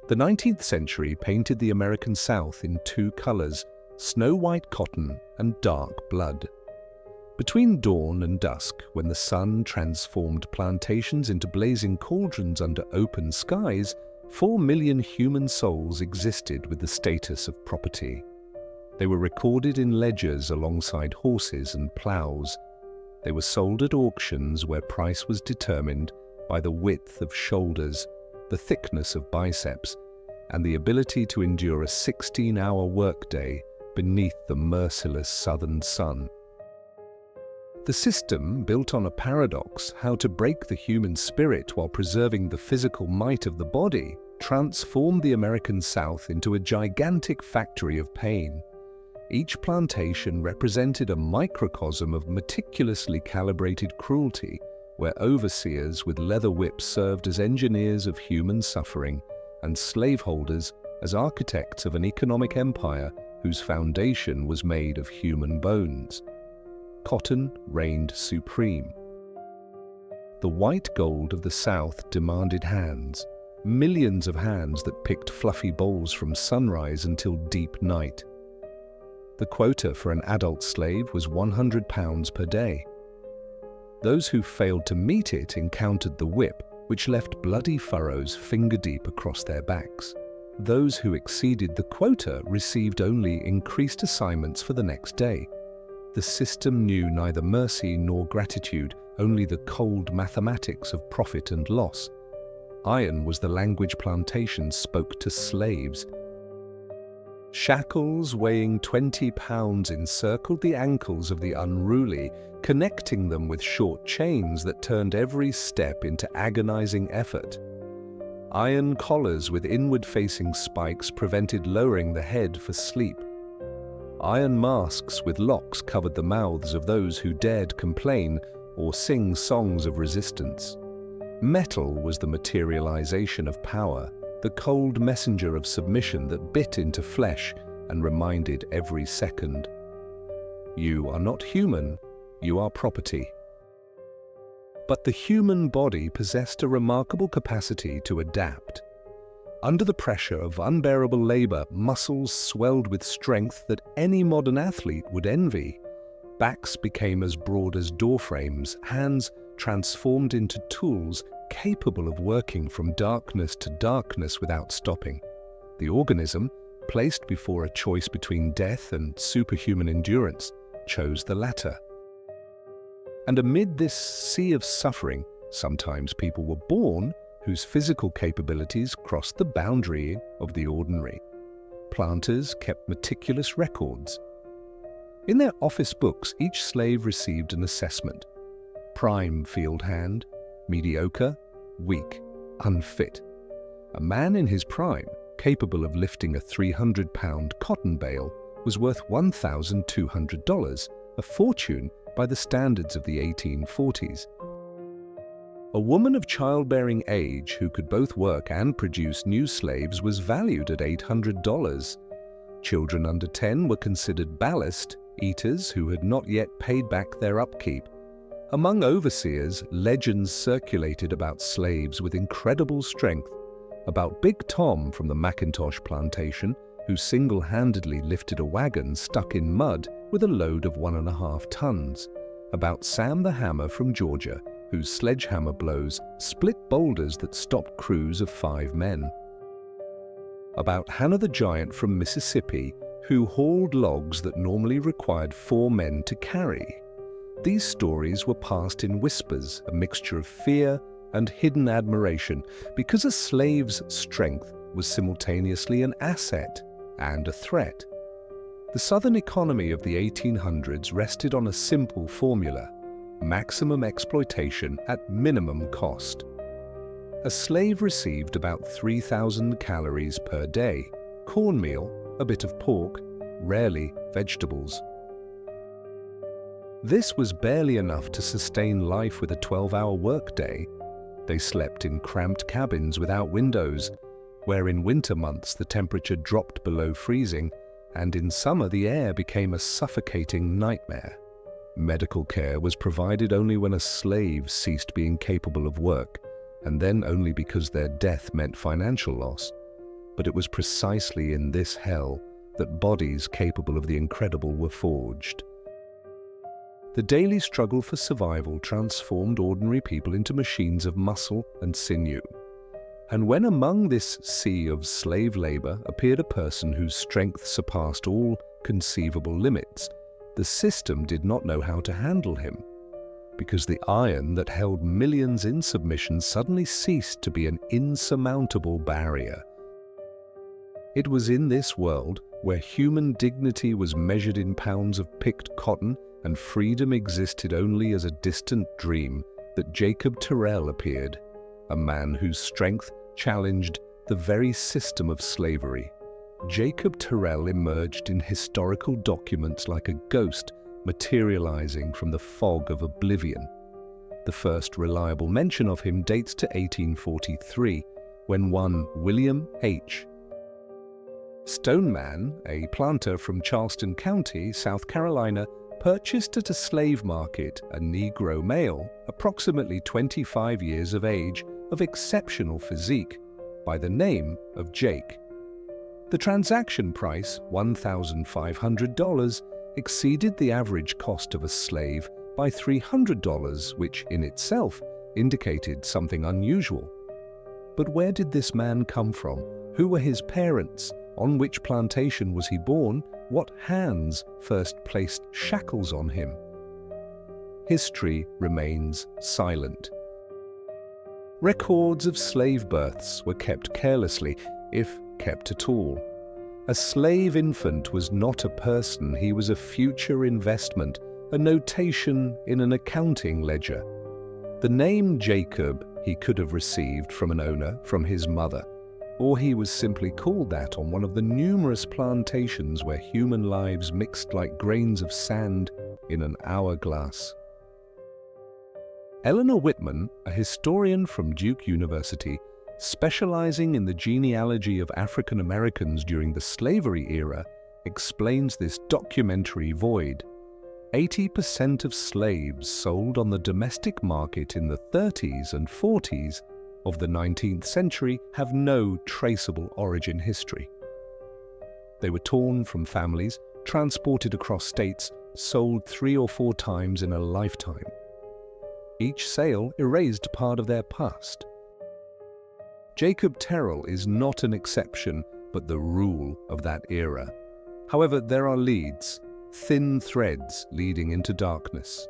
The 19th century painted the American South in two colors, snow-white cotton and dark blood. Between dawn and dusk, when the sun transformed plantations into blazing cauldrons under open skies, 4 million human souls existed with the status of property. They were recorded in ledgers alongside horses and plows. They were sold at auctions where price was determined by the width of shoulders, the thickness of biceps, and the ability to endure a 16-hour workday beneath the merciless southern sun. The system, built on a paradox, how to break the human spirit while preserving the physical might of the body, transformed the American South into a gigantic factory of pain. Each plantation represented a microcosm of meticulously calibrated cruelty, where overseers with leather whips served as engineers of human suffering, and slaveholders as architects of an economic empire whose foundation was made of human bones. Cotton reigned supreme. The white gold of the South demanded hands, millions of hands that picked fluffy bowls from sunrise until deep night. The quota for an adult slave was 100 pounds per day. Those who failed to meet it encountered the whip, which left bloody furrows finger-deep across their backs. Those who exceeded the quota received only increased assignments for the next day. The system knew neither mercy nor gratitude, only the cold mathematics of profit and loss. Iron was the language plantations spoke to slaves. Shackles weighing 20 pounds encircled the ankles of the unruly, connecting them with short chains that turned every step into agonizing effort. Iron collars with inward-facing spikes prevented lowering the head for sleep. Iron masks with locks covered the mouths of those who dared complain or sing songs of resistance. Metal was the materialization of power, the cold messenger of submission that bit into flesh and reminded every second, "You are not human, you are property." But the human body possessed a remarkable capacity to adapt. Under the pressure of unbearable labor, muscles swelled with strength that any modern athlete would envy. Backs became as broad as doorframes, hands transformed into tools capable of working from darkness to darkness without stopping. The organism, placed before a choice between death and superhuman endurance, chose the latter. And amid this sea of suffering, sometimes people were born whose physical capabilities crossed the boundary of the ordinary. Planters kept meticulous records. In their office books, each slave received an assessment: prime field hand, mediocre, weak, unfit. A man in his prime, capable of lifting a 300-pound cotton bale, was worth $1,200, a fortune by the standards of the 1840s. A woman of childbearing age who could both work and produce new slaves was valued at $800. Children under 10 were considered ballast, eaters who had not yet paid back their upkeep. Among overseers, legends circulated about slaves with incredible strength, about Big Tom from the Macintosh plantation, who single-handedly lifted a wagon stuck in mud with a load of 1.5 tons, about Sam the Hammer from Georgia, whose sledgehammer blows split boulders that stopped crews of 5 men, about Hannah the Giant from Mississippi, who hauled logs that normally required 4 men to carry. These stories were passed in whispers, a mixture of fear and hidden admiration, because a slave's strength was simultaneously an asset and a threat. The Southern economy of the 1800s rested on a simple formula: maximum exploitation at minimum cost. A slave received about 3,000 calories per day, cornmeal, a bit of pork, rarely vegetables. This was barely enough to sustain life with a 12-hour workday. They slept in cramped cabins without windows, where in winter months the temperature dropped below freezing, and in summer the air became a suffocating nightmare. Medical care was provided only when a slave ceased being capable of work, and then only because their death meant financial loss. But it was precisely in this hell that bodies capable of the incredible were forged. The daily struggle for survival transformed ordinary people into machines of muscle and sinew. And when among this sea of slave labor appeared a person whose strength surpassed all conceivable limits, the system did not know how to handle him, because the iron that held millions in submission suddenly ceased to be an insurmountable barrier. It was in this world, where human dignity was measured in pounds of picked cotton and freedom existed only as a distant dream, that Jacob Terrell appeared, a man whose strength challenged the very system of slavery. Jacob Terrell emerged in historical documents like a ghost materializing from the fog of oblivion. The first reliable mention of him dates to 1843, when one William H. Stoneman, a planter from Charleston County, South Carolina, purchased at a slave market a Negro male, approximately 25 years of age, of exceptional physique, by the name of Jake. The transaction price, $1,500, exceeded the average cost of a slave by $300, which in itself indicated something unusual. But where did this man come from? Who were his parents? On which plantation was he born? What hands first placed shackles on him? History remains silent. Records of slave births were kept carelessly, if kept at all. A slave infant was not a person, he was a future investment, a notation in an accounting ledger. The name Jacob he could have received from an owner, from his mother, or he was simply called that on one of the numerous plantations where human lives mixed like grains of sand in an hourglass. Eleanor Whitman, a historian from Duke University, specializing in the genealogy of African Americans during the slavery era, explains this documentary void. 80% of slaves sold on the domestic market in the 30s and 40s of the 19th century have no traceable origin history. They were torn from families, transported across states, sold 3 or 4 times in a lifetime. Each sale erased part of their past. Jacob Terrell is not an exception, but the rule of that era. However, there are leads, thin threads leading into darkness.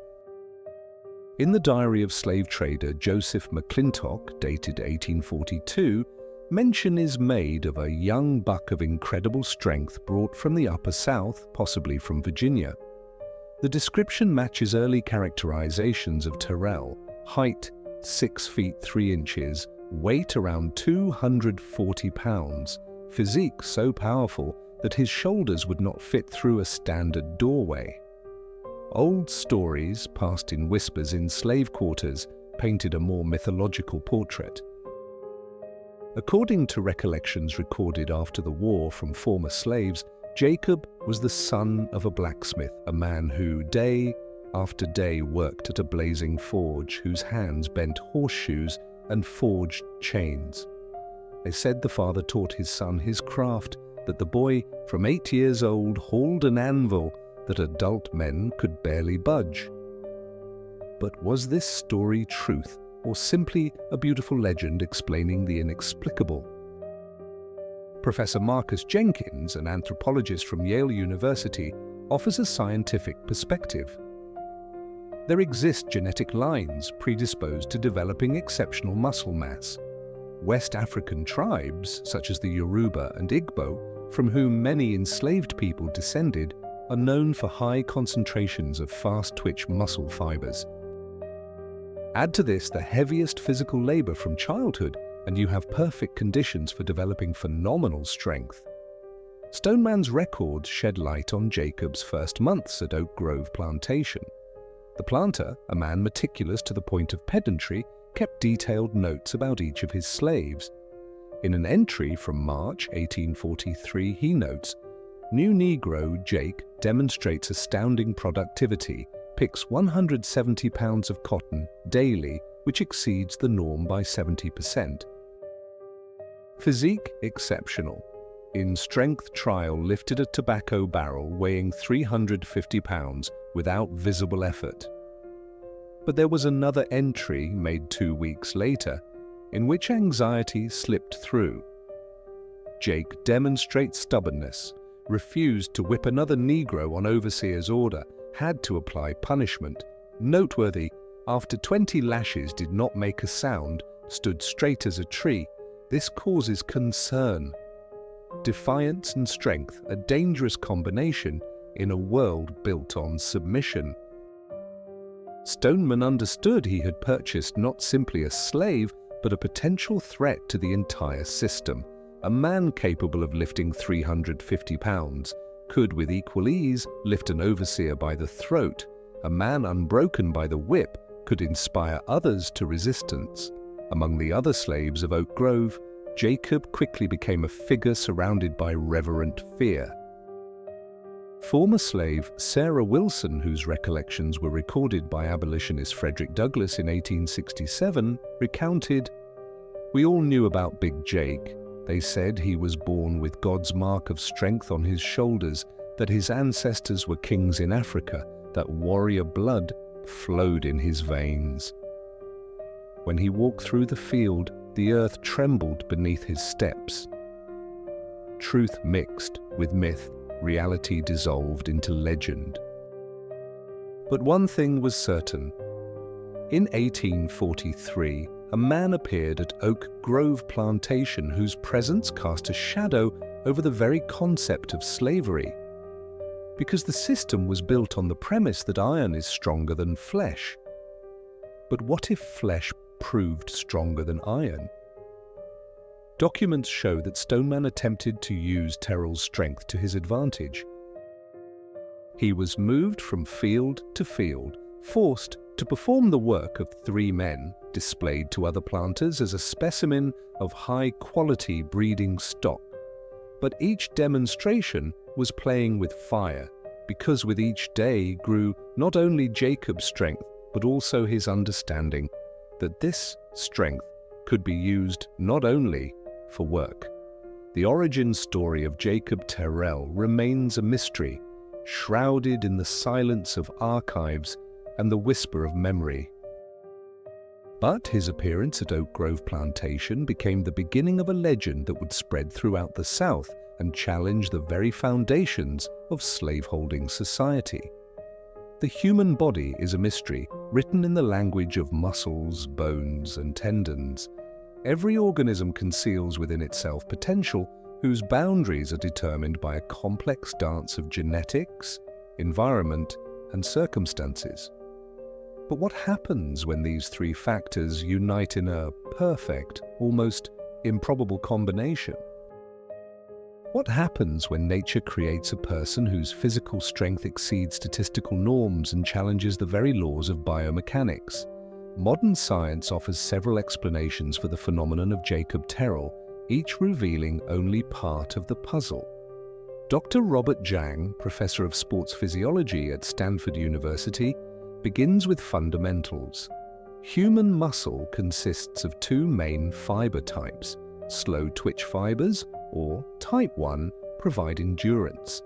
In the diary of slave trader Joseph McClintock, dated 1842, mention is made of a young buck of incredible strength brought from the Upper South, possibly from Virginia. The description matches early characterizations of Terrell: height 6 feet 3 inches, weight around 240 pounds, physique so powerful that his shoulders would not fit through a standard doorway. Old stories, passed in whispers in slave quarters, painted a more mythological portrait. According to recollections recorded after the war from former slaves, Jacob was the son of a blacksmith, a man who day after day worked at a blazing forge, whose hands bent horseshoes and forged chains. They said the father taught his son his craft, that the boy from 8 years old hauled an anvil that adult men could barely budge. But was this story truth, or simply a beautiful legend explaining the inexplicable? Professor Marcus Jenkins, an anthropologist from Yale University, offers a scientific perspective. There exist genetic lines predisposed to developing exceptional muscle mass. West African tribes, such as the Yoruba and Igbo, from whom many enslaved people descended, are known for high concentrations of fast-twitch muscle fibers. Add to this the heaviest physical labor from childhood, and you have perfect conditions for developing phenomenal strength. Stoneman's records shed light on Jacob's first months at Oak Grove Plantation. The planter, a man meticulous to the point of pedantry, kept detailed notes about each of his slaves. In an entry from March 1843, he notes, "New Negro Jake demonstrates astounding productivity, picks 170 pounds of cotton daily, which exceeds the norm by 70%. Physique exceptional. In strength trial lifted a tobacco barrel weighing 350 pounds without visible effort. But there was another entry made 2 weeks later, in which anxiety slipped through. Jake demonstrates stubbornness, refused to whip another Negro on overseer's order, had to apply punishment. Noteworthy, after 20 lashes did not make a sound, stood straight as a tree. This causes concern. Defiance and strength, a dangerous combination in a world built on submission. Stoneman understood he had purchased not simply a slave, but a potential threat to the entire system. A man capable of lifting 350 pounds could with equal ease lift an overseer by the throat. A man unbroken by the whip could inspire others to resistance. Among the other slaves of Oak Grove, Jacob quickly became a figure surrounded by reverent fear. Former slave Sarah Wilson, whose recollections were recorded by abolitionist Frederick Douglass in 1867, recounted, "We all knew about Big Jake. They said he was born with God's mark of strength on his shoulders, that his ancestors were kings in Africa, that warrior blood flowed in his veins. When he walked through the field, the earth trembled beneath his steps." Truth mixed with myth, reality dissolved into legend. But one thing was certain. In 1843, a man appeared at Oak Grove plantation whose presence cast a shadow over the very concept of slavery. Because the system was built on the premise that iron is stronger than flesh. But what if flesh proved stronger than iron? Documents show that Stoneman attempted to use Terrell's strength to his advantage. He was moved from field to field, forced to perform the work of 3 men, displayed to other planters as a specimen of high-quality breeding stock. But each demonstration was playing with fire, because with each day grew not only Jacob's strength, but also his understanding that this strength could be used not only for work. The origin story of Jacob Terrell remains a mystery, shrouded in the silence of archives and the whisper of memory. But his appearance at Oak Grove Plantation became the beginning of a legend that would spread throughout the South and challenge the very foundations of slaveholding society. The human body is a mystery, written in the language of muscles, bones, and tendons. Every organism conceals within itself potential whose boundaries are determined by a complex dance of genetics, environment, and circumstances. But what happens when these 3 factors unite in a perfect, almost improbable combination? What happens when nature creates a person whose physical strength exceeds statistical norms and challenges the very laws of biomechanics? Modern science offers several explanations for the phenomenon of Jacob Terrell, each revealing only part of the puzzle. Dr. Robert Jang, professor of sports physiology at Stanford University, begins with fundamentals. Human muscle consists of 2 main fiber types. Slow twitch fibers, or type 1, provide endurance.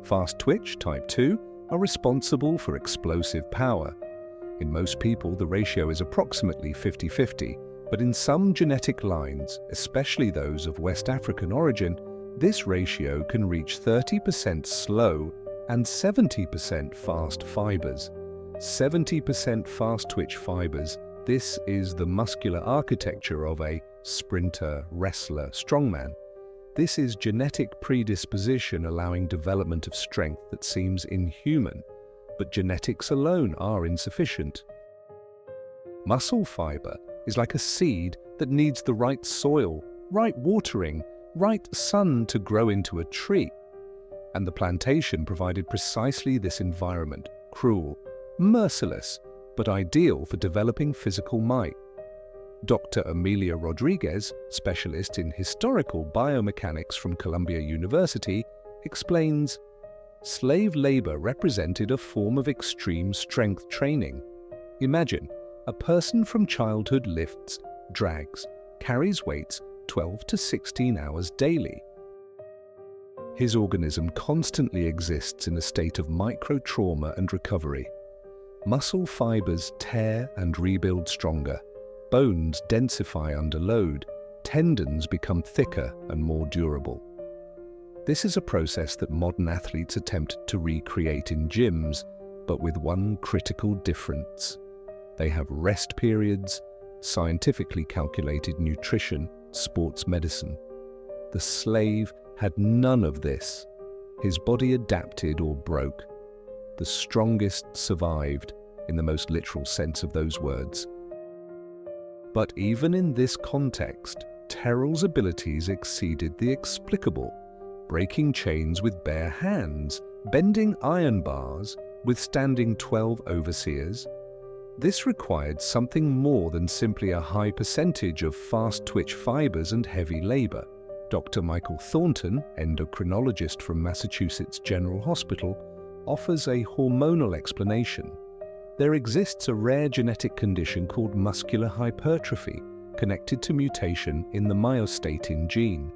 Fast twitch, type 2, are responsible for explosive power. In most people, the ratio is approximately 50-50, but in some genetic lines, especially those of West African origin, this ratio can reach 30% slow and 70% fast fibers. 70% fast twitch fibers, this is the muscular architecture of a sprinter, wrestler, strongman. This is genetic predisposition allowing development of strength that seems inhuman, but genetics alone are insufficient. Muscle fiber is like a seed that needs the right soil, right watering, right sun to grow into a tree. And the plantation provided precisely this environment, cruel, merciless, but ideal for developing physical might. Dr. Amelia Rodriguez, specialist in historical biomechanics from Columbia University, explains, slave labor represented a form of extreme strength training. Imagine, a person from childhood lifts, drags, carries weights, 12 to 16 hours daily. His organism constantly exists in a state of micro-trauma and recovery. Muscle fibers tear and rebuild stronger, bones densify under load, tendons become thicker and more durable. This is a process that modern athletes attempt to recreate in gyms, but with one critical difference. They have rest periods, scientifically calculated nutrition, sports medicine. The slave had none of this. His body adapted or broke. The strongest survived, in the most literal sense of those words. But even in this context, Terrell's abilities exceeded the explicable, breaking chains with bare hands, bending iron bars, withstanding 12 overseers. This required something more than simply a high percentage of fast-twitch fibers and heavy labor. Dr. Michael Thornton, endocrinologist from Massachusetts General Hospital, offers a hormonal explanation. There exists a rare genetic condition called muscular hypertrophy, connected to mutation in the myostatin gene.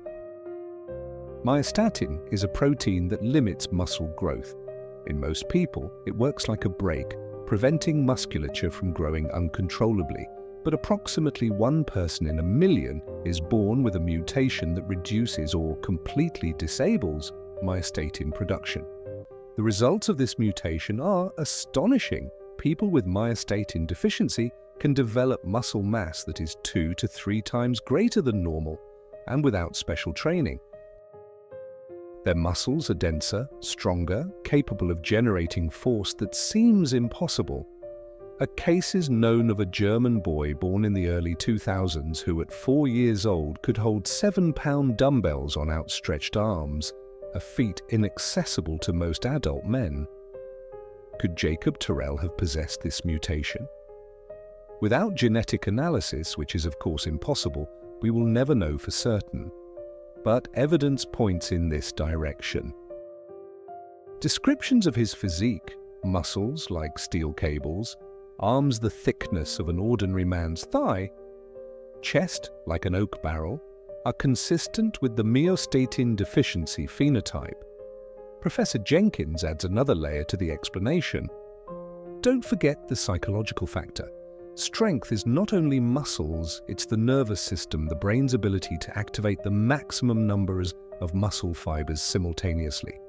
Myostatin is a protein that limits muscle growth. In most people, it works like a brake, preventing musculature from growing uncontrollably, but approximately 1 person in a million is born with a mutation that reduces or completely disables myostatin production. The results of this mutation are astonishing. People with myostatin deficiency can develop muscle mass that is 2 to 3 times greater than normal, and without special training. Their muscles are denser, stronger, capable of generating force that seems impossible. A case is known of a German boy born in the early 2000s who at 4 years old could hold 7-pound dumbbells on outstretched arms, a feat inaccessible to most adult men. Could Jacob Terrell have possessed this mutation? Without genetic analysis, which is of course impossible, we will never know for certain. But evidence points in this direction. Descriptions of his physique, muscles like steel cables, arms the thickness of an ordinary man's thigh, chest like an oak barrel, are consistent with the myostatin deficiency phenotype. Professor Jenkins adds another layer to the explanation. Don't forget the psychological factor. Strength is not only muscles, it's the nervous system, the brain's ability to activate the maximum numbers of muscle fibers simultaneously.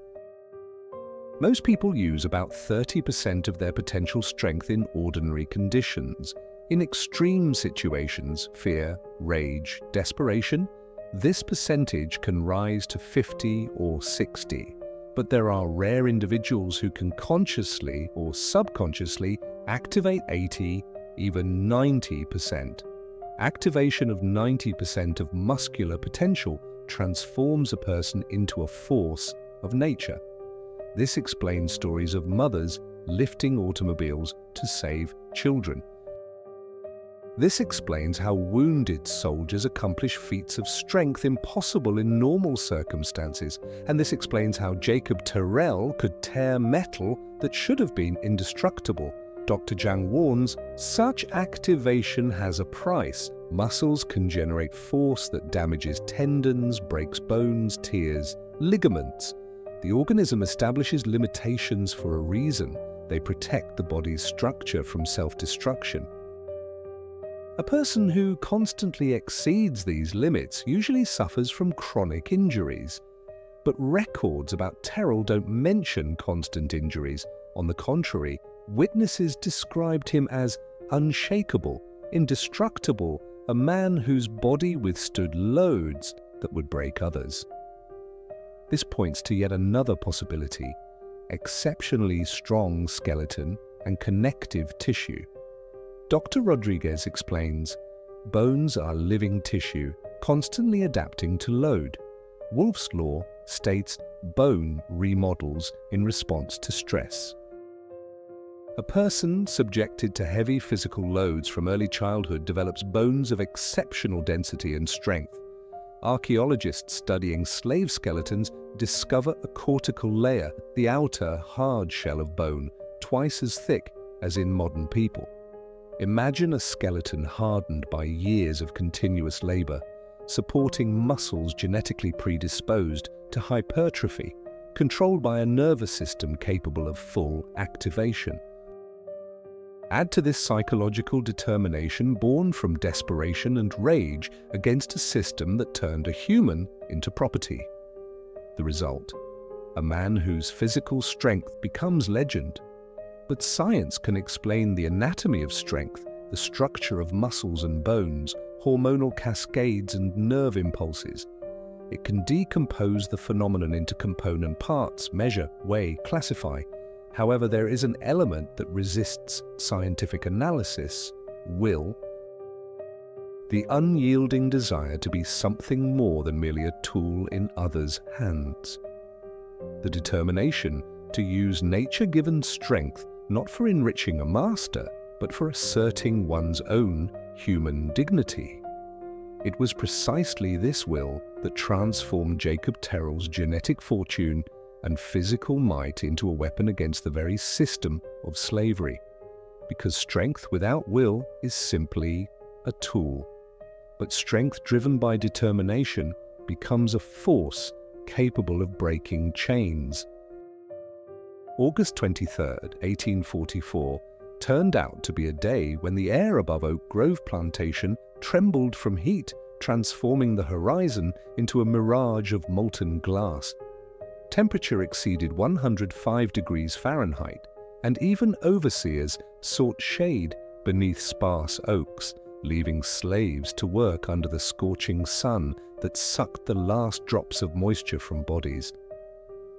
Most people use about 30% of their potential strength in ordinary conditions. In extreme situations, fear, rage, desperation, this percentage can rise to 50 or 60. But there are rare individuals who can consciously or subconsciously activate 80, even 90%. Activation of 90% of muscular potential transforms a person into a force of nature. This explains stories of mothers lifting automobiles to save children. This explains how wounded soldiers accomplish feats of strength impossible in normal circumstances, and this explains how Jacob Terrell could tear metal that should have been indestructible. Dr. Zhang warns, such activation has a price. Muscles can generate force that damages tendons, breaks bones, tears, ligaments. The organism establishes limitations for a reason. They protect the body's structure from self-destruction. A person who constantly exceeds these limits usually suffers from chronic injuries. But records about Terrell don't mention constant injuries. On the contrary, witnesses described him as unshakable, indestructible, a man whose body withstood loads that would break others. This points to yet another possibility: exceptionally strong skeleton and connective tissue. Dr. Rodriguez explains, bones are living tissue, constantly adapting to load. Wolff's law states bone remodels in response to stress. A person subjected to heavy physical loads from early childhood develops bones of exceptional density and strength. Archaeologists studying slave skeletons discover a cortical layer, the outer, hard shell of bone, twice as thick as in modern people. Imagine a skeleton hardened by years of continuous labor. supporting muscles genetically predisposed to hypertrophy, controlled by a nervous system capable of full activation. Add to this psychological determination born from desperation and rage against a system that turned a human into property. The result: a man whose physical strength becomes legend. But science can explain the anatomy of strength, the structure of muscles and bones, hormonal cascades and nerve impulses. It can decompose the phenomenon into component parts, measure, weigh, classify. However, there is an element that resists scientific analysis: will. The unyielding desire to be something more than merely a tool in others' hands. The determination to use nature-given strength not for enriching a master, but for asserting one's own human dignity. It was precisely this will that transformed Jacob Terrell's genetic fortune and physical might into a weapon against the very system of slavery. Because strength without will is simply a tool. But strength driven by determination becomes a force capable of breaking chains. August 23, 1844, turned out to be a day when the air above Oak Grove Plantation trembled from heat, transforming the horizon into a mirage of molten glass. Temperature exceeded 105 degrees Fahrenheit, and even overseers sought shade beneath sparse oaks, leaving slaves to work under the scorching sun that sucked the last drops of moisture from bodies.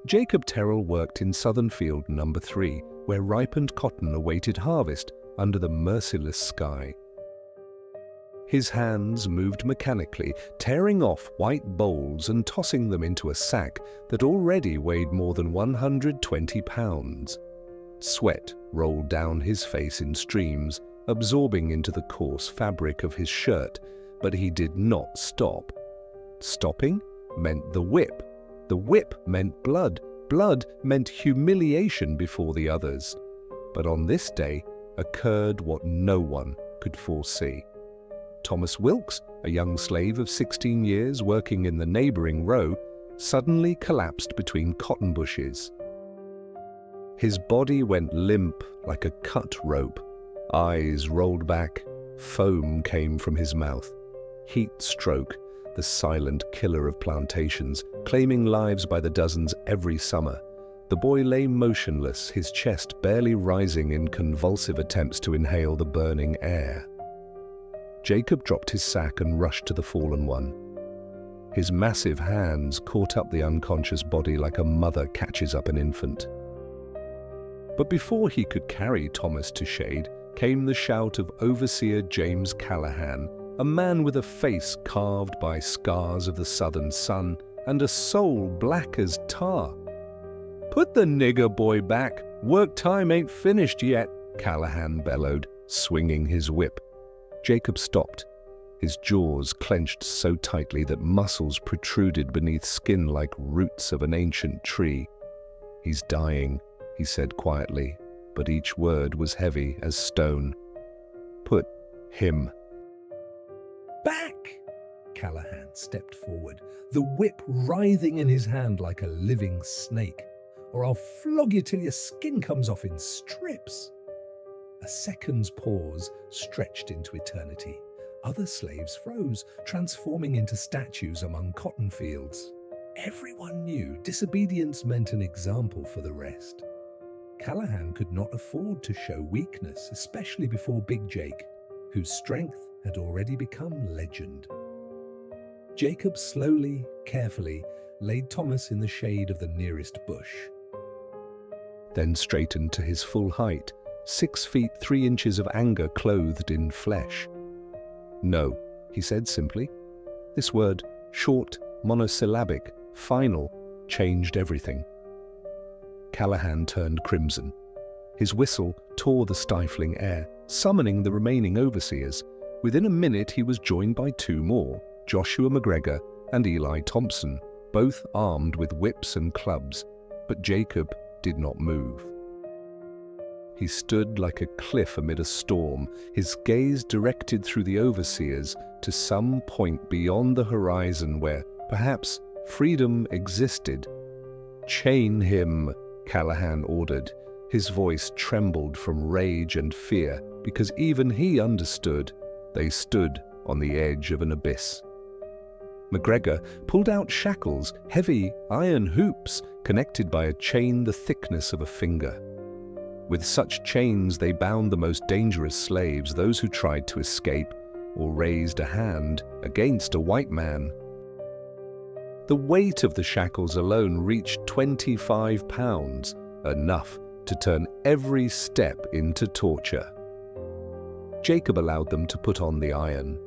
Jacob Terrell worked in Southern Field No. 3, where ripened cotton awaited harvest under the merciless sky. His hands moved mechanically, tearing off white bolls and tossing them into a sack that already weighed more than 120 pounds. Sweat rolled down his face in streams, absorbing into the coarse fabric of his shirt, but he did not stop. Stopping meant the whip. The whip meant blood. Blood meant humiliation before the others. But on this day occurred what no one could foresee. Thomas Wilkes, a young slave of 16 years working in the neighboring row, suddenly collapsed between cotton bushes. His body went limp like a cut rope. Eyes rolled back. Foam came from his mouth. Heat stroke, the silent killer of plantations, claiming lives by the dozens every summer. The boy lay motionless, his chest barely rising in convulsive attempts to inhale the burning air. Jacob dropped his sack and rushed to the fallen one. His massive hands caught up the unconscious body like a mother catches up an infant. But before he could carry Thomas to shade, came the shout of Overseer James Callahan, a man with a face carved by scars of the southern sun and a soul black as tar. "Put the nigger boy back. Work time ain't finished yet," Callahan bellowed, swinging his whip. Jacob stopped, his jaws clenched so tightly that muscles protruded beneath skin like roots of an ancient tree. "He's dying," he said quietly, but each word was heavy as stone. "Put him back!" Callahan stepped forward, the whip writhing in his hand like a living snake. "Or I'll flog you till your skin comes off in strips." A second's pause stretched into eternity. Other slaves froze, transforming into statues among cotton fields. Everyone knew disobedience meant an example for the rest. Callahan could not afford to show weakness, especially before Big Jake, whose strength had already become legend. Jacob slowly, carefully, laid Thomas in the shade of the nearest bush. Then straightened to his full height, 6 feet 3 inches of anger clothed in flesh. "No," he said simply. This word, short, monosyllabic, final, changed everything. Callahan turned crimson. His whistle tore the stifling air, summoning the remaining overseers. Within a minute he was joined by 2 more, Joshua McGregor and Eli Thompson, both armed with whips and clubs, but Jacob did not move. He stood like a cliff amid a storm, his gaze directed through the overseers to some point beyond the horizon where, perhaps, freedom existed. "Chain him," Callahan ordered. His voice trembled from rage and fear because even he understood they stood on the edge of an abyss. McGregor pulled out shackles, heavy iron hoops connected by a chain the thickness of a finger. With such chains they bound the most dangerous slaves, those who tried to escape or raised a hand against a white man. The weight of the shackles alone reached 25 pounds, enough to turn every step into torture. Jacob allowed them to put on the iron.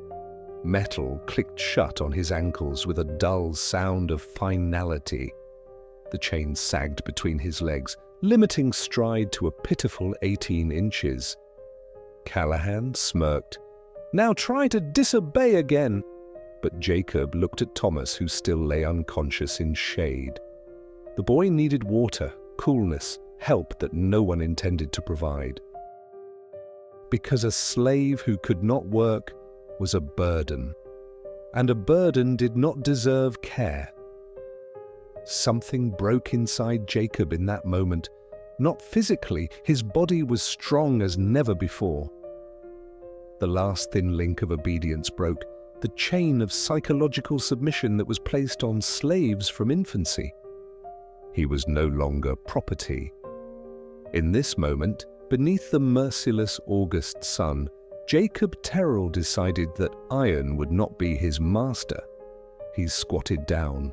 Metal clicked shut on his ankles with a dull sound of finality. The chain sagged between his legs, limiting stride to a pitiful 18 inches. Callahan smirked. "Now try to disobey again." But Jacob looked at Thomas, who still lay unconscious in shade. The boy needed water, coolness, help that no one intended to provide. Because a slave who could not work was a burden, and a burden did not deserve care. Something broke inside Jacob in that moment. Not physically, his body was strong as never before. The last thin link of obedience broke, the chain of psychological submission that was placed on slaves from infancy. He was no longer property. In this moment, beneath the merciless August sun, Jacob Terrell decided that iron would not be his master. He squatted down.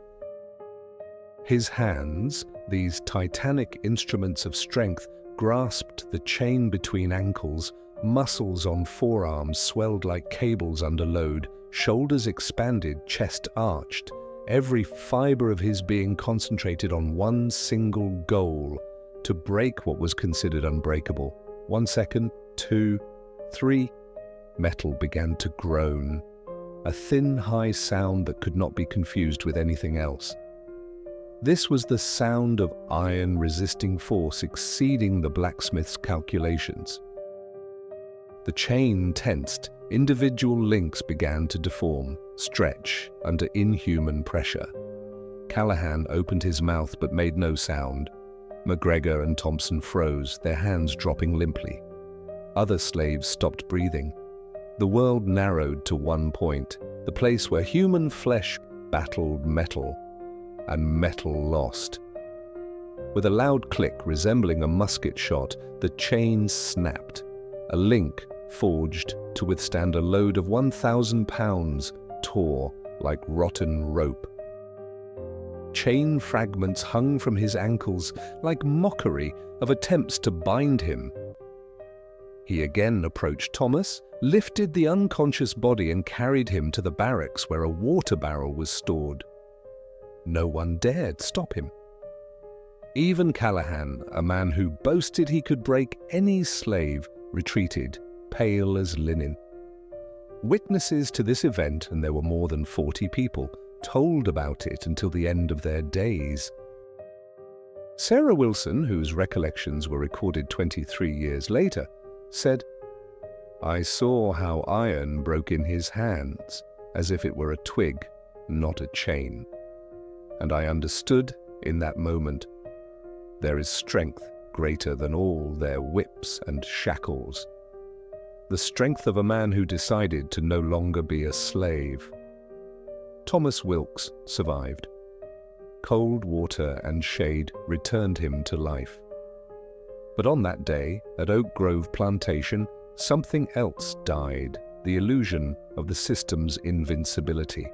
His hands, these titanic instruments of strength, grasped the chain between ankles, muscles on forearms swelled like cables under load, shoulders expanded, chest arched, every fiber of his being concentrated on one single goal, to break what was considered unbreakable. 1 second, 2, 3. Metal began to groan, a thin, high sound that could not be confused with anything else. This was the sound of iron resisting force exceeding the blacksmith's calculations. The chain tensed, individual links began to deform, stretch under inhuman pressure. Callahan opened his mouth but made no sound. McGregor and Thompson froze, their hands dropping limply. Other slaves stopped breathing. The world narrowed to one point, the place where human flesh battled metal, and metal lost. With a loud click resembling a musket shot, the chain snapped. A link, forged to withstand a load of 1,000 pounds, tore like rotten rope. Chain fragments hung from his ankles like mockery of attempts to bind him. He again approached Thomas, lifted the unconscious body and carried him to the barracks where a water barrel was stored. No one dared stop him. Even Callahan, a man who boasted he could break any slave, retreated, pale as linen. Witnesses to this event, and there were more than 40 people, told about it until the end of their days. Sarah Wilson, whose recollections were recorded 23 years later, said, "I saw how iron broke in his hands, as if it were a twig, not a chain. And I understood in that moment, there is strength greater than all their whips and shackles. The strength of a man who decided to no longer be a slave." Thomas Wilkes survived. Cold water and shade returned him to life. But on that day, at Oak Grove Plantation, something else died, the illusion of the system's invincibility.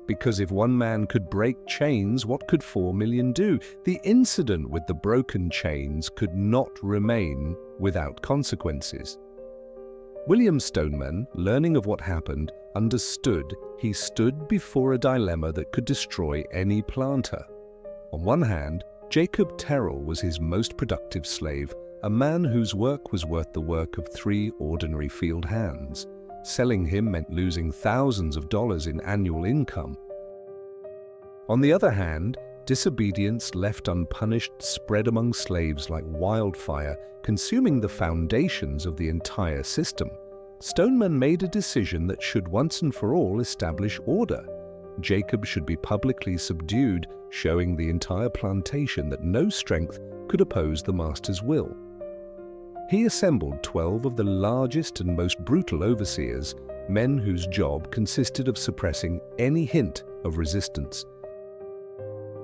Because if one man could break chains, what could 4 million do? The incident with the broken chains could not remain without consequences. William Stoneman, learning of what happened, understood he stood before a dilemma that could destroy any planter. On one hand, Jacob Terrell was his most productive slave, a man whose work was worth the work of 3 ordinary field hands. Selling him meant losing thousands of dollars in annual income. On the other hand, Disobedience left unpunished spread among slaves like wildfire, consuming the foundations of the entire system. Stoneman made a decision that should once and for all establish order. Jacob should be publicly subdued, showing the entire plantation that no strength could oppose the master's will. He assembled 12 of the largest and most brutal overseers, men whose job consisted of suppressing any hint of resistance.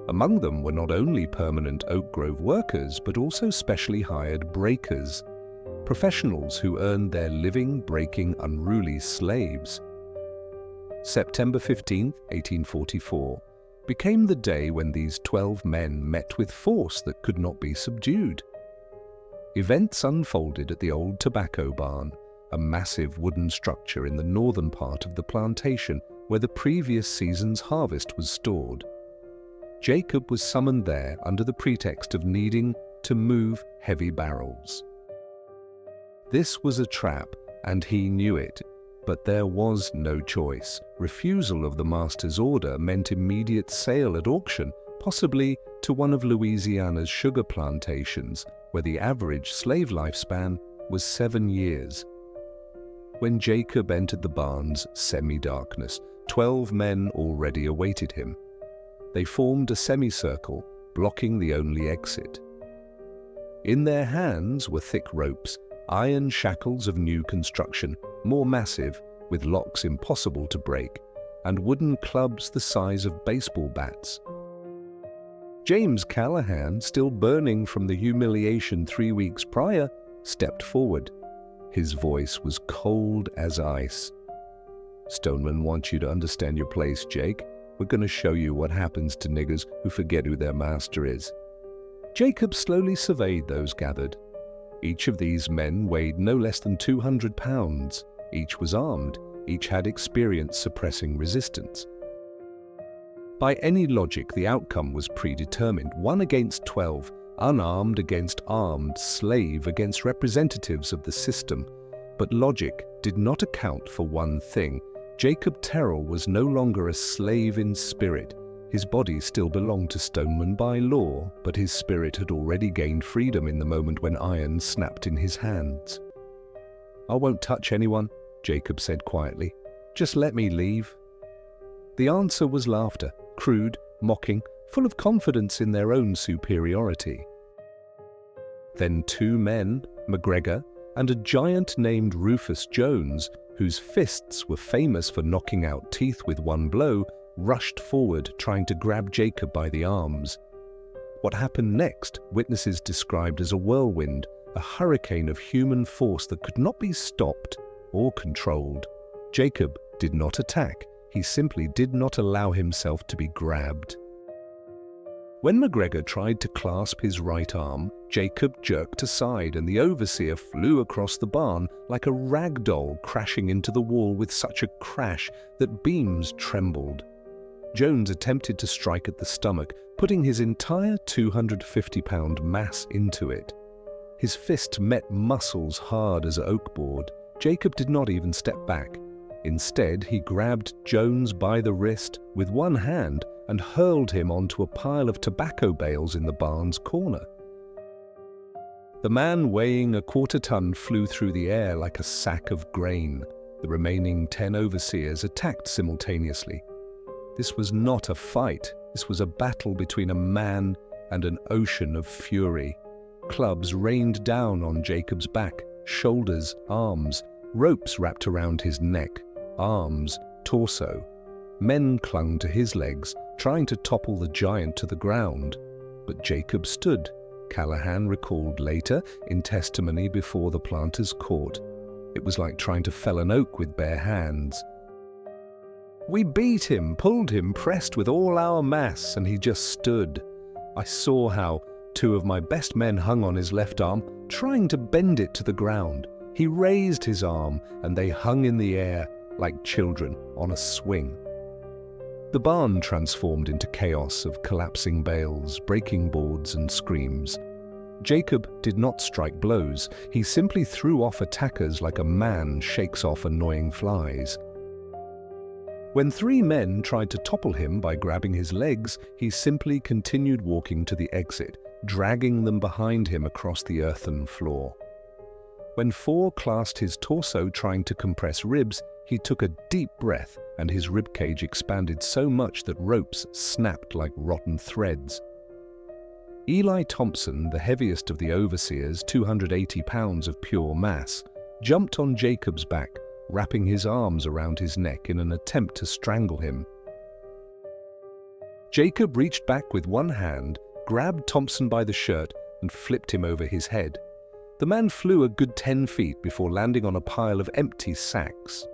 Among them were not only permanent Oak Grove workers, but also specially hired breakers, professionals who earned their living breaking unruly slaves. September 15, 1844, became the day when these 12 men met with force that could not be subdued. Events unfolded at the old tobacco barn, a massive wooden structure in the northern part of the plantation where the previous season's harvest was stored. Jacob was summoned there under the pretext of needing to move heavy barrels. This was a trap, and he knew it, but there was no choice. Refusal of the master's order meant immediate sale at auction, possibly to one of Louisiana's sugar plantations, where the average slave lifespan was 7 years. When Jacob entered the barn's semi-darkness, 12 men already awaited him. They formed a semicircle, blocking the only exit. In their hands were thick ropes, iron shackles of new construction, more massive, with locks impossible to break, and wooden clubs the size of baseball bats. James Callahan, still burning from the humiliation 3 weeks prior, stepped forward. His voice was cold as ice. "Stoneman wants you to understand your place, Jake. We're going to show you what happens to niggers who forget who their master is." Jacob slowly surveyed those gathered. Each of these men weighed no less than 200 pounds. Each was armed. Each had experience suppressing resistance. By any logic, the outcome was predetermined. 1 against 12, unarmed against armed, slave against representatives of the system. But logic did not account for one thing. Jacob Terrell was no longer a slave in spirit. His body still belonged to Stoneman by law, but his spirit had already gained freedom in the moment when iron snapped in his hands. "I won't touch anyone," Jacob said quietly. "Just let me leave." The answer was laughter, crude, mocking, full of confidence in their own superiority. Then 2 men, McGregor and a giant named Rufus Jones, whose fists were famous for knocking out teeth with one blow, rushed forward, trying to grab Jacob by the arms. What happened next, witnesses described as a whirlwind, a hurricane of human force that could not be stopped or controlled. Jacob did not attack. He simply did not allow himself to be grabbed. When McGregor tried to clasp his right arm, Jacob jerked aside and the overseer flew across the barn like a rag doll, crashing into the wall with such a crash that beams trembled. Jones attempted to strike at the stomach, putting his entire 250-pound mass into it. His fist met muscles hard as oak board. Jacob did not even step back. Instead, he grabbed Jones by the wrist with one hand and hurled him onto a pile of tobacco bales in the barn's corner. The man weighing a quarter-ton flew through the air like a sack of grain. The remaining 10 overseers attacked simultaneously. This was not a fight. This was a battle between a man and an ocean of fury. Clubs rained down on Jacob's back, shoulders, arms, ropes wrapped around his neck, arms, torso. Men clung to his legs, trying to topple the giant to the ground. But Jacob stood, Callahan recalled later in testimony before the planters' court. It was like trying to fell an oak with bare hands. "We beat him, pulled him, pressed with all our mass, and he just stood. I saw how 2 of my best men hung on his left arm, trying to bend it to the ground. He raised his arm, and they hung in the air like children on a swing." The barn transformed into chaos of collapsing bales, breaking boards, and screams. Jacob did not strike blows. He simply threw off attackers like a man shakes off annoying flies. When 3 men tried to topple him by grabbing his legs, he simply continued walking to the exit, dragging them behind him across the earthen floor. When 4 clasped his torso trying to compress ribs, he took a deep breath and his ribcage expanded so much that ropes snapped like rotten threads. Eli Thompson, the heaviest of the overseers, 280 pounds of pure mass, jumped on Jacob's back, wrapping his arms around his neck in an attempt to strangle him. Jacob reached back with one hand, grabbed Thompson by the shirt, and flipped him over his head. The man flew a good 10 feet before landing on a pile of empty sacks.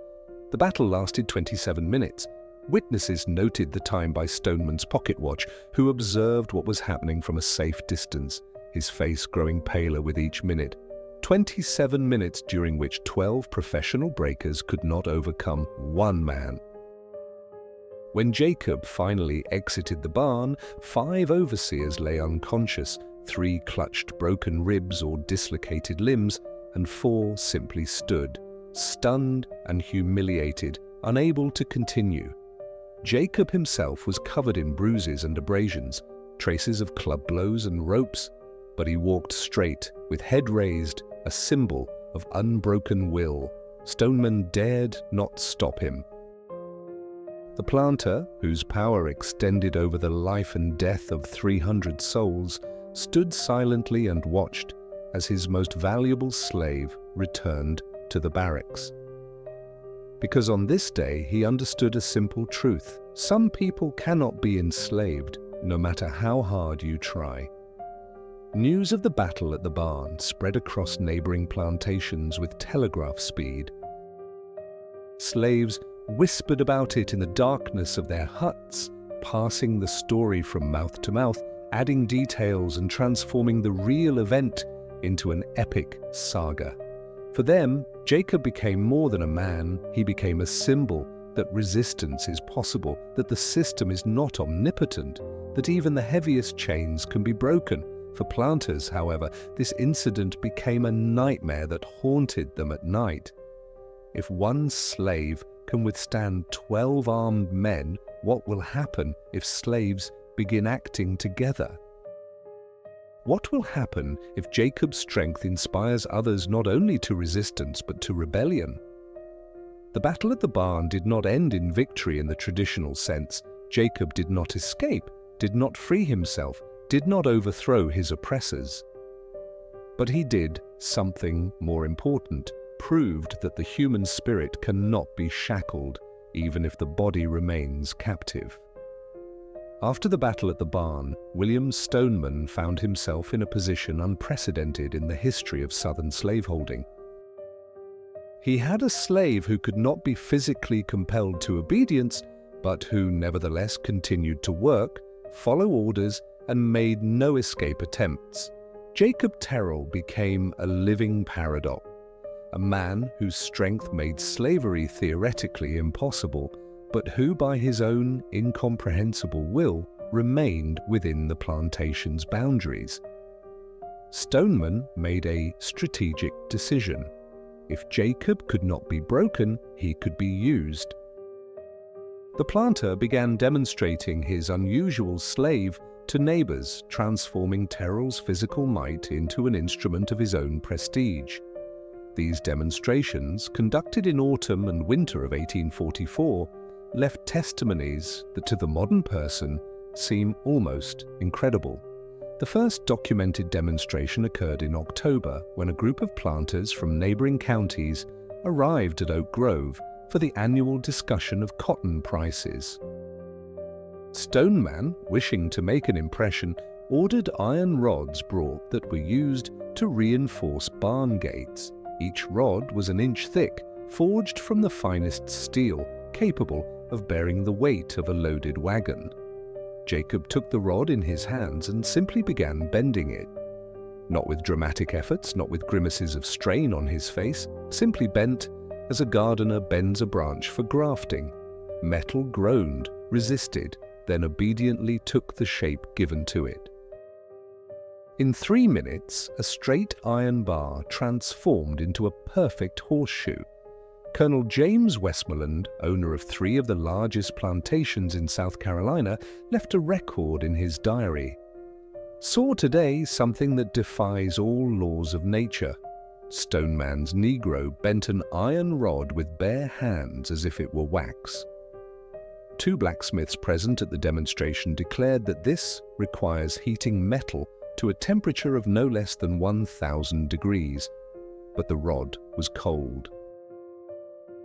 The battle lasted 27 minutes. Witnesses noted the time by Stoneman's pocket watch, who observed what was happening from a safe distance, his face growing paler with each minute. 27 minutes during which 12 professional breakers could not overcome one man. When Jacob finally exited the barn, 5 overseers lay unconscious, 3 clutched broken ribs or dislocated limbs, and 4 simply stood, stunned and humiliated, unable to continue. Jacob himself was covered in bruises and abrasions, traces of club blows and ropes, but he walked straight, with head raised, a symbol of unbroken will. Stoneman dared not stop him. The planter, whose power extended over the life and death of 300 souls, stood silently and watched as his most valuable slave returned to the barracks. Because on this day he understood a simple truth: some people cannot be enslaved, no matter how hard you try. News of the battle at the barn spread across neighboring plantations with telegraph speed. Slaves whispered about it in the darkness of their huts, passing the story from mouth to mouth, adding details and transforming the real event into an epic saga. For them, Jacob became more than a man. He became a symbol that resistance is possible, that the system is not omnipotent, that even the heaviest chains can be broken. For planters, however, this incident became a nightmare that haunted them at night. If one slave can withstand 12 armed men, what will happen if slaves begin acting together? What will happen if Jacob's strength inspires others not only to resistance but to rebellion? The battle at the barn did not end in victory in the traditional sense. Jacob did not escape, did not free himself, did not overthrow his oppressors. But he did something more important, proved that the human spirit cannot be shackled, even if the body remains captive. After the battle at the barn, William Stoneman found himself in a position unprecedented in the history of Southern slaveholding. He had a slave who could not be physically compelled to obedience, but who nevertheless continued to work, follow orders, and made no escape attempts. Jacob Terrell became a living paradox, a man whose strength made slavery theoretically impossible, but who by his own incomprehensible will remained within the plantation's boundaries. Stoneman made a strategic decision. If Jacob could not be broken, he could be used. The planter began demonstrating his unusual slave to neighbors, transforming Terrell's physical might into an instrument of his own prestige. These demonstrations, conducted in autumn and winter of 1844, left testimonies that to the modern person seem almost incredible. The first documented demonstration occurred in October when a group of planters from neighboring counties arrived at Oak Grove for the annual discussion of cotton prices. Stoneman, wishing to make an impression, ordered iron rods brought that were used to reinforce barn gates. Each rod was an inch thick, forged from the finest steel, capable of bearing the weight of a loaded wagon. Jacob took the rod in his hands and simply began bending it. Not with dramatic efforts, not with grimaces of strain on his face, simply bent as a gardener bends a branch for grafting. Metal groaned, resisted, then obediently took the shape given to it. In 3 minutes, a straight iron bar transformed into a perfect horseshoe. Colonel James Westmoreland, owner of 3 of the largest plantations in South Carolina, left a record in his diary. Saw today something that defies all laws of nature. Stoneman's Negro bent an iron rod with bare hands as if it were wax. 2 blacksmiths present at the demonstration declared that this requires heating metal to a temperature of no less than 1,000 degrees, but the rod was cold.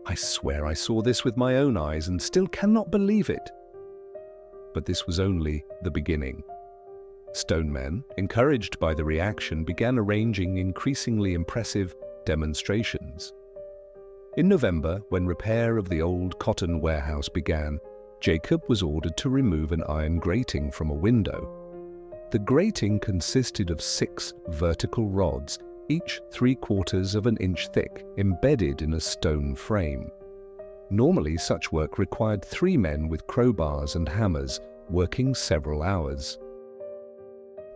I swear I saw this with my own eyes and still cannot believe it. But this was only the beginning. Stonemen, encouraged by the reaction, began arranging increasingly impressive demonstrations. In November, when repair of the old cotton warehouse began, Jacob was ordered to remove an iron grating from a window. The grating consisted of 6 vertical rods, each 3/4 of an inch thick, embedded in a stone frame. Normally, such work required 3 men with crowbars and hammers, working several hours.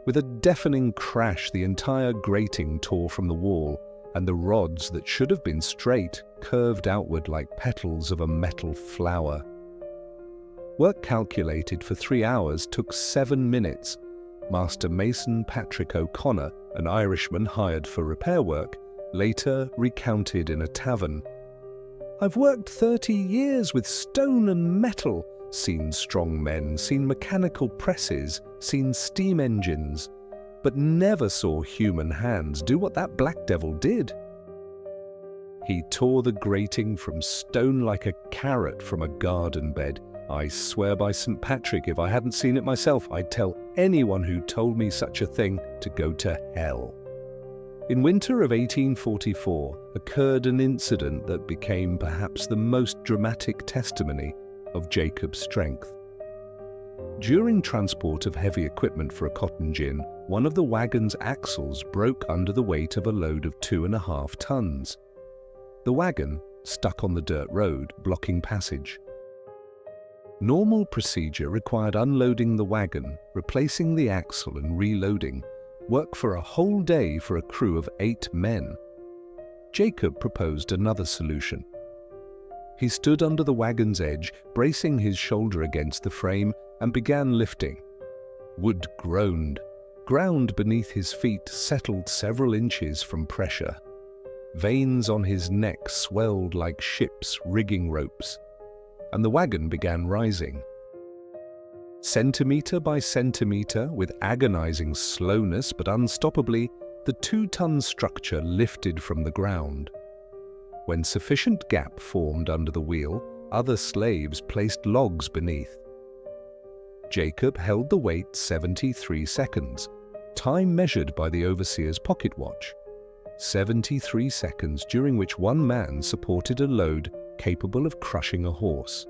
With a deafening crash, the entire grating tore from the wall, and the rods that should have been straight curved outward like petals of a metal flower. Work calculated for 3 hours took 7 minutes. Master Mason Patrick O'Connor, an Irishman hired for repair work, later recounted in a tavern, "I've worked 30 years with stone and metal, seen strong men, seen mechanical presses, seen steam engines, but never saw human hands do what that black devil did. He tore the grating from stone like a carrot from a garden bed. I swear by St. Patrick, if I hadn't seen it myself, I'd tell anyone who told me such a thing to go to hell." In winter of 1844 occurred an incident that became perhaps the most dramatic testimony of Jacob's strength. During transport of heavy equipment for a cotton gin, one of the wagon's axles broke under the weight of a load of 2.5 tons. The wagon stuck on the dirt road, blocking passage. Normal procedure required unloading the wagon, replacing the axle and reloading, work for a whole day for a crew of 8 men. Jacob proposed another solution. He stood under the wagon's edge, bracing his shoulder against the frame, and began lifting. Wood groaned. Ground beneath his feet settled several inches from pressure. Veins on his neck swelled like ships' rigging ropes, and the wagon began rising. Centimetre by centimetre, with agonizing slowness but unstoppably, the 2-ton structure lifted from the ground. When sufficient gap formed under the wheel, other slaves placed logs beneath. Jacob held the weight 73 seconds, time measured by the overseer's pocket watch. 73 seconds during which one man supported a load capable of crushing a horse.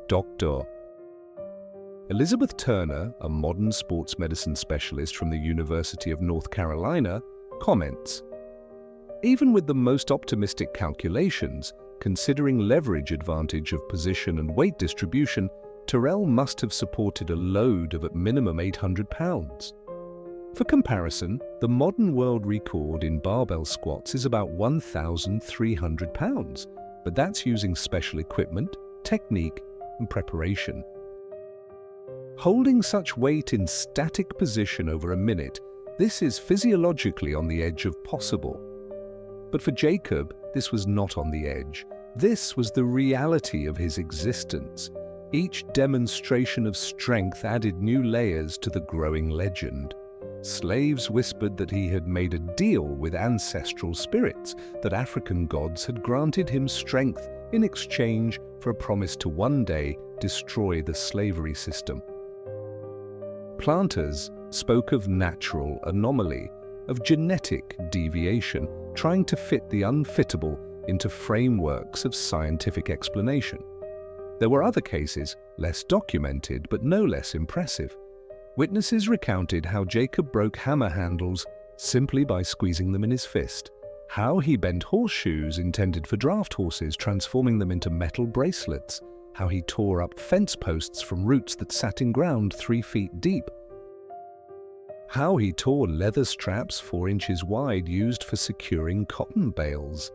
Dr. Elizabeth Turner, a modern sports medicine specialist from the University of North Carolina, comments, "Even with the most optimistic calculations, considering leverage advantage of position and weight distribution, Terrell must have supported a load of at minimum 800 pounds. For comparison, the modern world record in barbell squats is about 1,300 pounds, but that's using special equipment, technique, and preparation. Holding such weight in static position over a minute, this is physiologically on the edge of possible. But for Jacob, this was not on the edge. This was the reality of his existence. Each demonstration of strength added new layers to the growing legend. Slaves whispered that he had made a deal with ancestral spirits, that African gods had granted him strength in exchange for a promise to one day destroy the slavery system. Planters spoke of natural anomaly, of genetic deviation, trying to fit the unfittable into frameworks of scientific explanation. There were other cases, less documented but no less impressive. Witnesses recounted how Jacob broke hammer handles simply by squeezing them in his fist, how he bent horseshoes intended for draft horses, transforming them into metal bracelets, how he tore up fence posts from roots that sat in ground 3 feet deep, how he tore leather straps 4 inches wide used for securing cotton bales.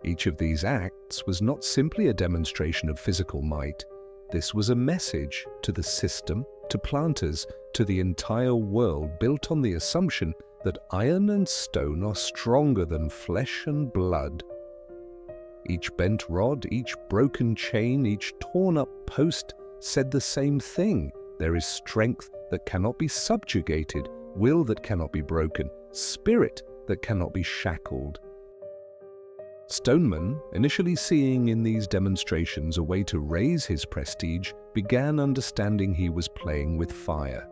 Each of these acts was not simply a demonstration of physical might. This was a message to the system, to planters, to the entire world, built on the assumption that iron and stone are stronger than flesh and blood. Each bent rod, each broken chain, each torn-up post said the same thing. There is strength that cannot be subjugated, will that cannot be broken, spirit that cannot be shackled. Stoneman, initially seeing in these demonstrations a way to raise his prestige, began understanding he was playing with fire.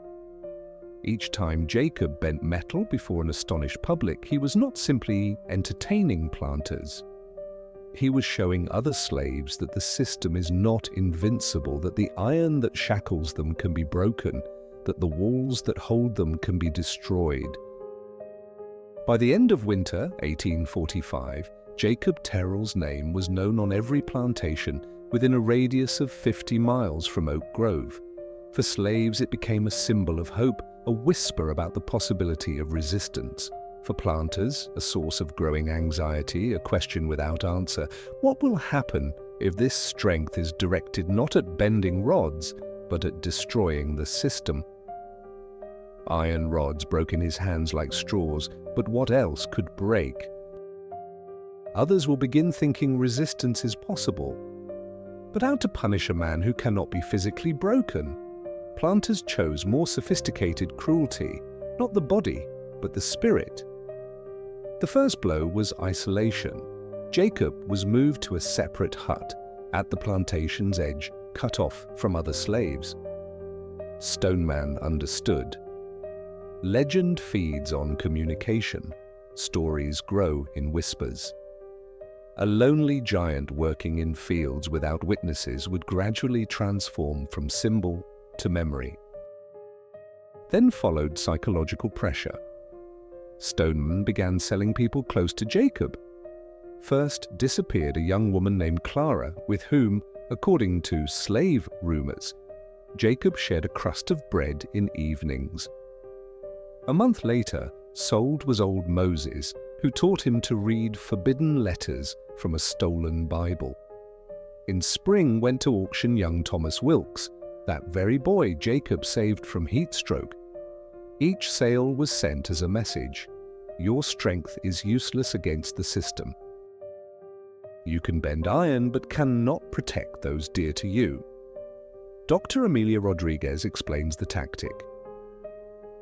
Each time Jacob bent metal before an astonished public, he was not simply entertaining planters. He was showing other slaves that the system is not invincible, that the iron that shackles them can be broken, that the walls that hold them can be destroyed. By the end of winter, 1845, Jacob Terrell's name was known on every plantation within a radius of 50 miles from Oak Grove. For slaves, it became a symbol of hope, a whisper about the possibility of resistance. For planters, a source of growing anxiety, a question without answer. What will happen if this strength is directed not at bending rods, but at destroying the system? Iron rods broke in his hands like straws, but what else could break? Others will begin thinking resistance is possible. But how to punish a man who cannot be physically broken? Planters chose more sophisticated cruelty, not the body, but the spirit. The first blow was isolation. Jacob was moved to a separate hut at the plantation's edge, cut off from other slaves. Stoneman understood. Legend feeds on communication. Stories grow in whispers. A lonely giant working in fields without witnesses would gradually transform from symbol to memory. Then followed psychological pressure. Stoneman began selling people close to Jacob. First disappeared a young woman named Clara, with whom, according to slave rumors, Jacob shared a crust of bread in evenings. A month later, sold was old Moses, who taught him to read forbidden letters from a stolen Bible. In spring went to auction young Thomas Wilkes, that very boy Jacob saved from heat stroke. Each sale was sent as a message: your strength is useless against the system. You can bend iron but cannot protect those dear to you. Dr. Amelia Rodriguez explains the tactic.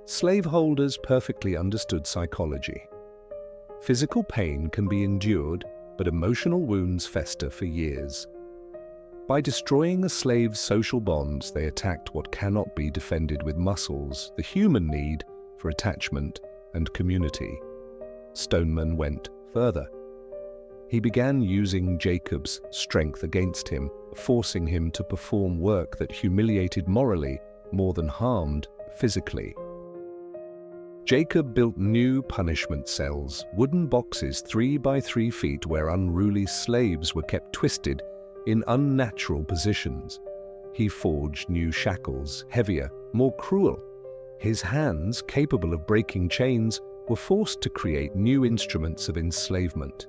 Slaveholders perfectly understood psychology. Physical pain can be endured, but emotional wounds fester for years. By destroying a slave's social bonds, they attacked what cannot be defended with muscles, the human need for attachment and community. Stoneman went further. He began using Jacob's strength against him, forcing him to perform work that humiliated morally more than harmed physically. Jacob built new punishment cells, wooden boxes 3 by 3 feet where unruly slaves were kept twisted in unnatural positions. He forged new shackles, heavier, more cruel. His hands, capable of breaking chains, were forced to create new instruments of enslavement.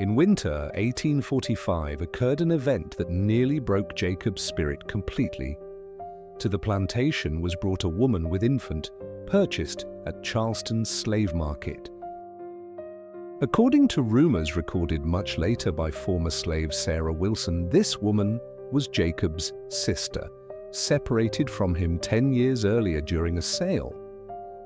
In winter 1845 occurred an event that nearly broke Jacob's spirit completely. To the plantation was brought a woman with infant, purchased at Charleston's slave market. According to rumors recorded much later by former slave Sarah Wilson, this woman was Jacob's sister, separated from him 10 years earlier during a sale.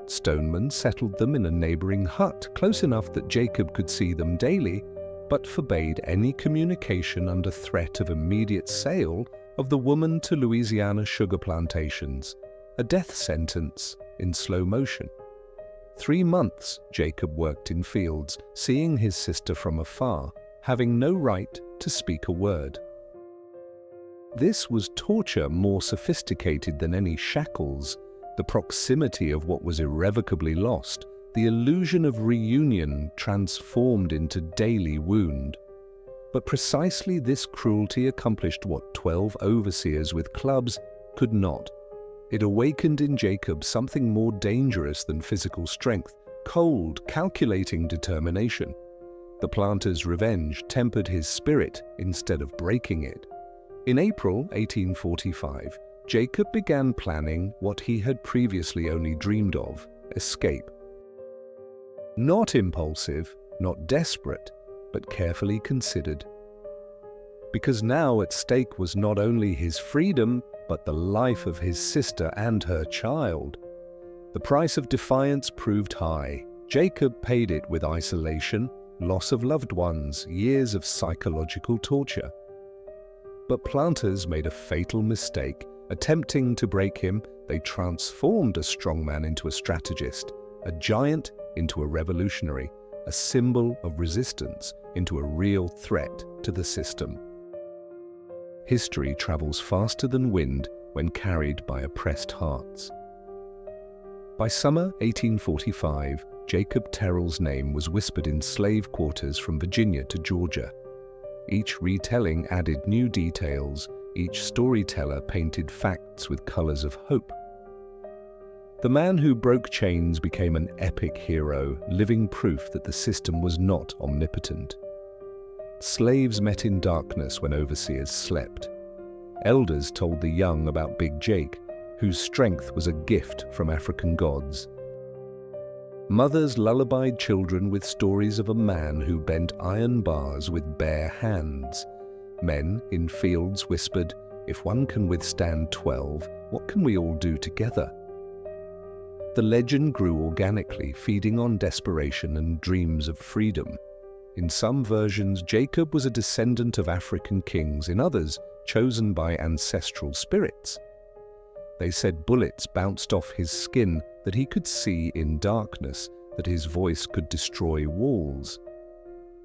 Stoneman settled them in a neighboring hut, close enough that Jacob could see them daily, but forbade any communication under threat of immediate sale of the woman to Louisiana sugar plantations, a death sentence in slow motion. 3 months Jacob worked in fields, seeing his sister from afar, having no right to speak a word. This was torture more sophisticated than any shackles, the proximity of what was irrevocably lost, the illusion of reunion transformed into daily wound. But precisely this cruelty accomplished what 12 overseers with clubs could not. It awakened in Jacob something more dangerous than physical strength, cold, calculating determination. The planter's revenge tempered his spirit instead of breaking it. In April 1845, Jacob began planning what he had previously only dreamed of: escape. Not impulsive, not desperate, but carefully considered. Because now at stake was not only his freedom, but the life of his sister and her child. The price of defiance proved high. Jacob paid it with isolation, loss of loved ones, years of psychological torture. But planters made a fatal mistake. Attempting to break him, they transformed a strong man into a strategist, a giant into a revolutionary, a symbol of resistance into a real threat to the system. History travels faster than wind when carried by oppressed hearts. By summer 1845, Jacob Terrell's name was whispered in slave quarters from Virginia to Georgia. Each retelling added new details, each storyteller painted facts with colors of hope. The man who broke chains became an epic hero, living proof that the system was not omnipotent. Slaves met in darkness when overseers slept. Elders told the young about Big Jake, whose strength was a gift from African gods. Mothers lullabied children with stories of a man who bent iron bars with bare hands. Men in fields whispered, "If one can withstand 12, what can we all do together?" The legend grew organically, feeding on desperation and dreams of freedom. In some versions, Jacob was a descendant of African kings, in others, chosen by ancestral spirits. They said bullets bounced off his skin, that he could see in darkness, that his voice could destroy walls.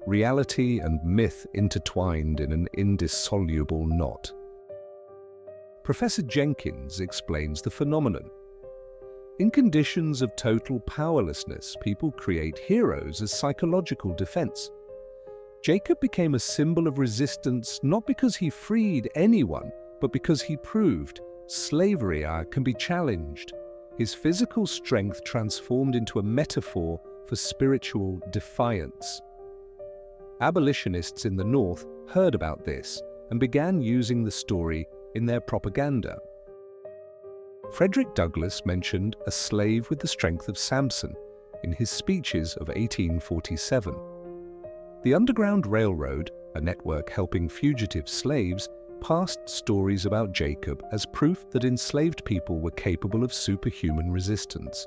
Reality and myth intertwined in an indissoluble knot. Professor Jenkins explains the phenomenon. In conditions of total powerlessness, people create heroes as psychological defense. Jacob became a symbol of resistance not because he freed anyone, but because he proved slavery can be challenged. His physical strength transformed into a metaphor for spiritual defiance. Abolitionists in the North heard about this and began using the story in their propaganda. Frederick Douglass mentioned a slave with the strength of Samson in his speeches of 1847. The Underground Railroad, a network helping fugitive slaves, passed stories about Jacob as proof that enslaved people were capable of superhuman resistance.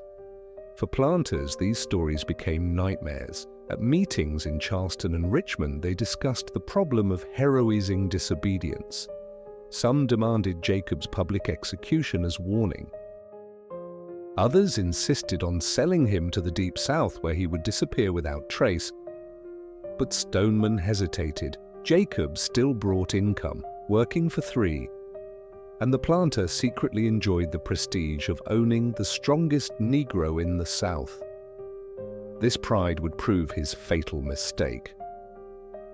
For planters, these stories became nightmares. At meetings in Charleston and Richmond, they discussed the problem of heroizing disobedience. Some demanded Jacob's public execution as warning. Others insisted on selling him to the Deep South, where he would disappear without trace. But Stoneman hesitated. Jacob still brought income, working for three, and the planter secretly enjoyed the prestige of owning the strongest Negro in the South. This pride would prove his fatal mistake.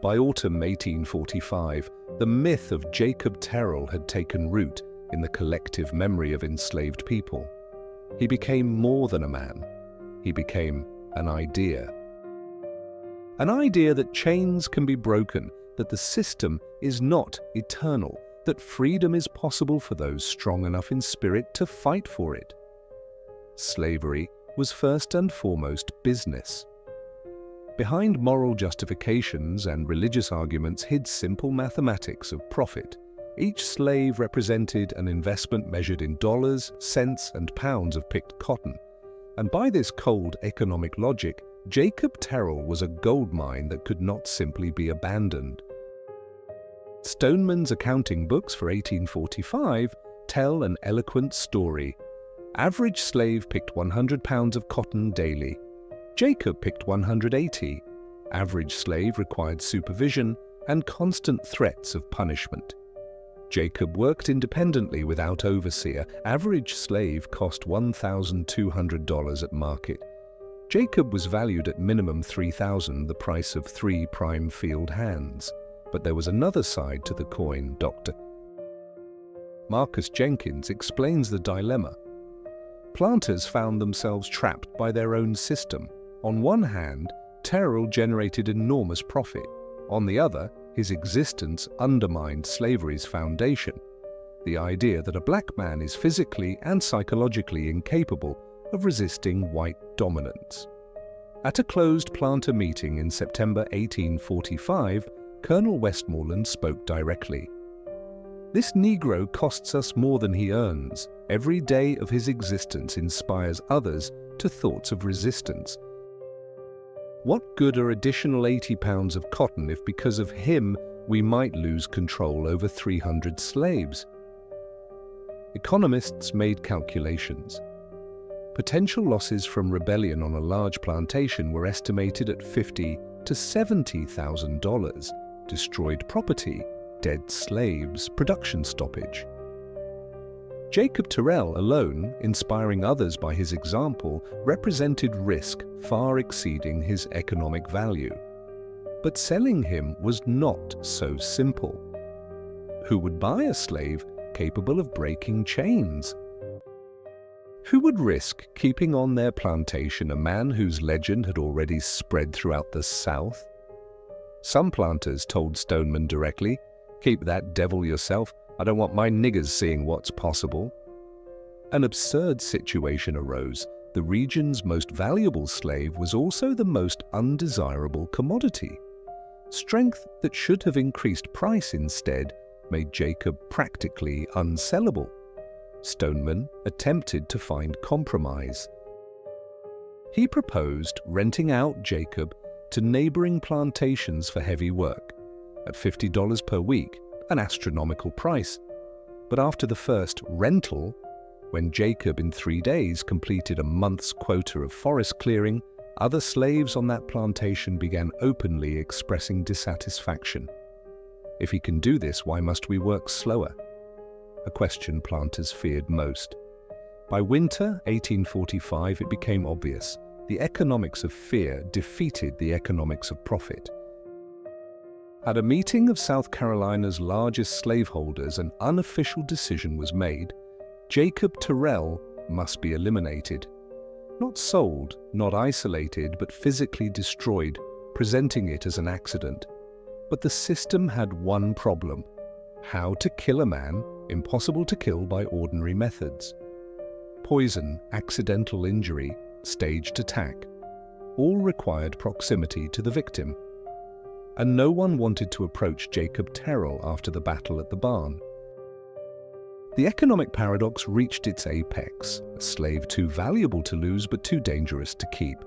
By autumn 1845, the myth of Jacob Terrell had taken root in the collective memory of enslaved people. He became more than a man. He became an idea. An idea that chains can be broken, that the system is not eternal, that freedom is possible for those strong enough in spirit to fight for it. Slavery was first and foremost business. Behind moral justifications and religious arguments hid simple mathematics of profit. Each slave represented an investment measured in dollars, cents, and pounds of picked cotton. And by this cold economic logic, Jacob Terrell was a gold mine that could not simply be abandoned. Stoneman's accounting books for 1845 tell an eloquent story. Average slave picked 100 pounds of cotton daily. Jacob picked 180. Average slave required supervision and constant threats of punishment. Jacob worked independently without overseer. Average slave cost $1,200 at market. Jacob was valued at minimum $3,000, the price of 3 prime field hands. But there was another side to the coin, Dr. Marcus Jenkins explains the dilemma. Planters found themselves trapped by their own system. On one hand, Terrell generated enormous profit. On the other, his existence undermined slavery's foundation, the idea that a black man is physically and psychologically incapable of resisting white dominance. At a closed planter meeting in September 1845, Colonel Westmoreland spoke directly. "This Negro costs us more than he earns. Every day of his existence inspires others to thoughts of resistance. What good are additional 80 pounds of cotton if because of him we might lose control over 300 slaves?" Economists made calculations. Potential losses from rebellion on a large plantation were estimated at $50,000 to $70,000, destroyed property, dead slaves, production stoppage. Jacob Terrell alone, inspiring others by his example, represented risk far exceeding his economic value. But selling him was not so simple. Who would buy a slave capable of breaking chains? Who would risk keeping on their plantation a man whose legend had already spread throughout the South? Some planters told Stoneman directly, "Keep that devil yourself. I don't want my niggers seeing what's possible." An absurd situation arose. The region's most valuable slave was also the most undesirable commodity. Strength that should have increased price instead made Jacob practically unsellable. Stoneman attempted to find compromise. He proposed renting out Jacob to neighboring plantations for heavy work, at $50 per week, an astronomical price. But after the first rental, when Jacob in 3 days completed a month's quota of forest clearing, other slaves on that plantation began openly expressing dissatisfaction. If he can do this, why must we work slower? A question planters feared most. By winter 1845, it became obvious. The economics of fear defeated the economics of profit. At a meeting of South Carolina's largest slaveholders, an unofficial decision was made. Jacob Terrell must be eliminated. Not sold, not isolated, but physically destroyed, presenting it as an accident. But the system had one problem: how to kill a man impossible to kill by ordinary methods. Poison, accidental injury, staged attack, all required proximity to the victim. And no one wanted to approach Jacob Terrell after the battle at the barn. The economic paradox reached its apex: a slave too valuable to lose but too dangerous to keep.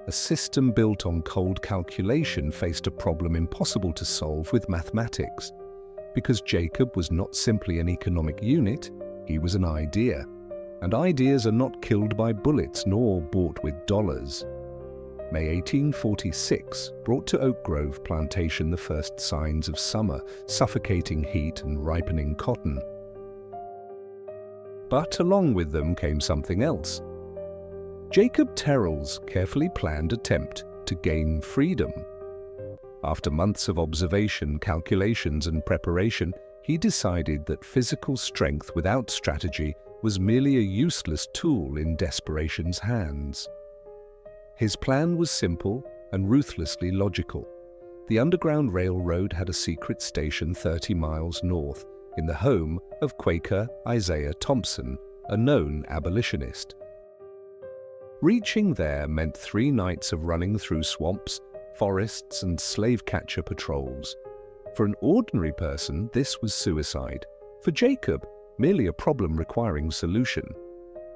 A system built on cold calculation faced a problem impossible to solve with mathematics. Because Jacob was not simply an economic unit, he was an idea. And ideas are not killed by bullets nor bought with dollars. May 1846 brought to Oak Grove Plantation the first signs of summer, suffocating heat and ripening cotton. But along with them came something else. Jacob Terrell's carefully planned attempt to gain freedom. After months of observation, calculations, and preparation, he decided that physical strength without strategy was merely a useless tool in desperation's hands. His plan was simple and ruthlessly logical. The Underground Railroad had a secret station 30 miles north, in the home of Quaker Isaiah Thompson, a known abolitionist. Reaching there meant 3 nights of running through swamps, forests, and slave-catcher patrols. For an ordinary person, this was suicide. For Jacob, merely a problem requiring solution.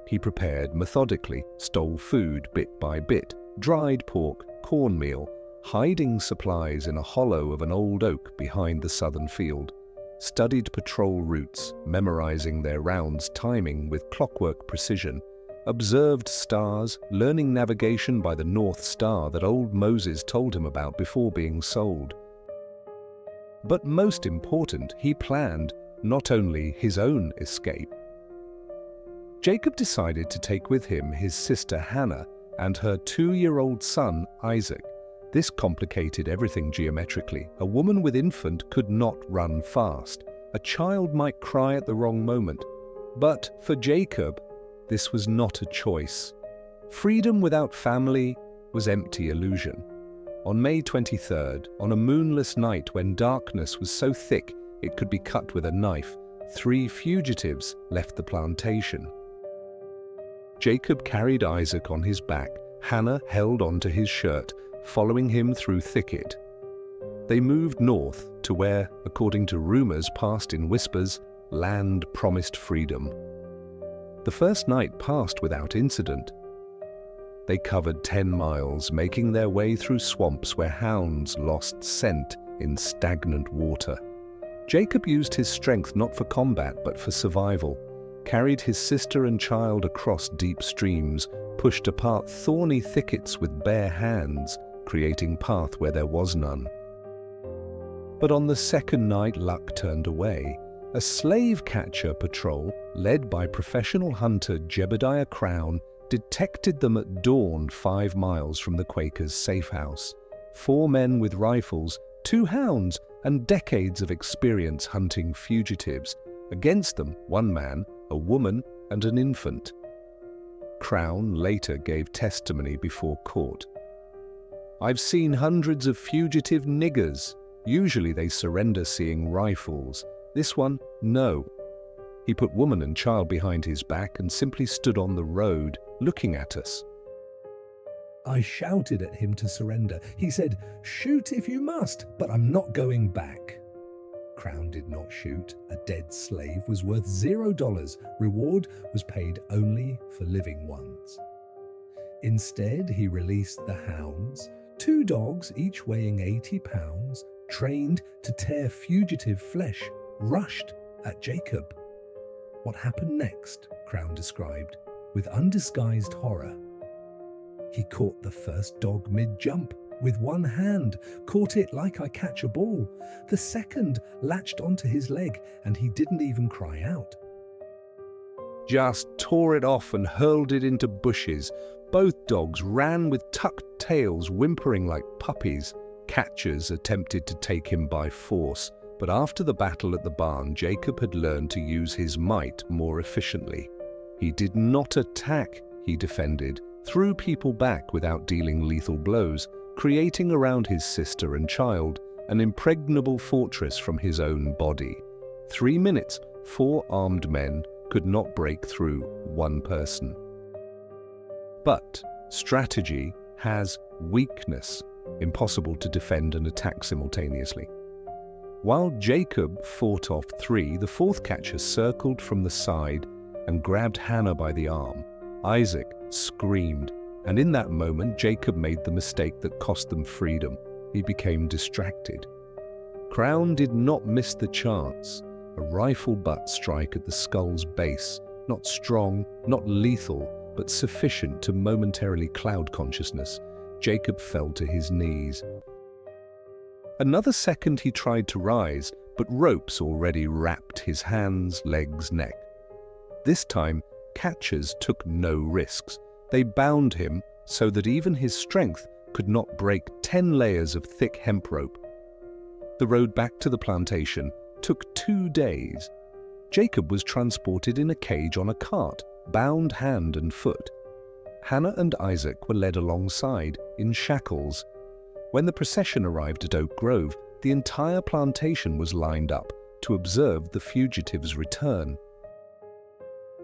He prepared methodically, stole food bit by bit, dried pork, cornmeal, hiding supplies in a hollow of an old oak behind the southern field, studied patrol routes, memorizing their rounds' timing with clockwork precision, observed stars, learning navigation by the North Star that old Moses told him about before being sold. But most important, he planned not only his own escape. Jacob decided to take with him his sister Hannah and her 2-year-old son Isaac. This complicated everything geometrically. A woman with infant could not run fast. A child might cry at the wrong moment. But for Jacob, this was not a choice. Freedom without family was empty illusion. On May 23rd, on a moonless night when darkness was so thick it could be cut with a knife, 3 fugitives left the plantation. Jacob carried Isaac on his back. Hannah held onto his shirt, following him through thicket. They moved north to where, according to rumors passed in whispers, land promised freedom. The first night passed without incident. They covered 10 miles, making their way through swamps where hounds lost scent in stagnant water. Jacob used his strength not for combat but for survival, carried his sister and child across deep streams, pushed apart thorny thickets with bare hands, creating path where there was none. But on the second night, luck turned away. A slave catcher patrol, led by professional hunter Jebediah Crown, detected them at dawn 5 miles from the Quakers' safe house. 4 men with rifles, 2 hounds, and decades of experience hunting fugitives. Against them, 1 man, a woman, and an infant. Crown later gave testimony before court. "I've seen hundreds of fugitive niggers. Usually they surrender seeing rifles. This one, no." He put woman and child behind his back and simply stood on the road, looking at us. I shouted at him to surrender. He said, "Shoot if you must, but I'm not going back." Crown did not shoot. A dead slave was worth $0. Reward was paid only for living ones. Instead, he released the hounds, 2 dogs, each weighing 80 pounds, trained to tear fugitive flesh, rushed at Jacob. What happened next, Crown described, with undisguised horror. He caught the first dog mid-jump with 1 hand, caught it like I catch a ball. The second latched onto his leg and he didn't even cry out. Just tore it off and hurled it into bushes. Both dogs ran with tucked tails, whimpering like puppies. Catchers attempted to take him by force, but after the battle at the barn, Jacob had learned to use his might more efficiently. He did not attack, he defended, threw people back without dealing lethal blows, creating around his sister and child an impregnable fortress from his own body. 3 minutes, 4 armed men could not break through 1 person. But strategy has weakness, impossible to defend and attack simultaneously. While Jacob fought off 3, the 4th catcher circled from the side and grabbed Hannah by the arm. Isaac screamed, and in that moment Jacob made the mistake that cost them freedom. He became distracted. Crown did not miss the chance. A rifle butt strike at the skull's base, not strong, not lethal, but sufficient to momentarily cloud consciousness. Jacob fell to his knees. Another second he tried to rise, but ropes already wrapped his hands, legs, neck. This time, catchers took no risks. They bound him so that even his strength could not break 10 layers of thick hemp rope. The road back to the plantation took 2 days. Jacob was transported in a cage on a cart, bound hand and foot. Hannah and Isaac were led alongside, in shackles. When the procession arrived at Oak Grove, the entire plantation was lined up to observe the fugitives' return.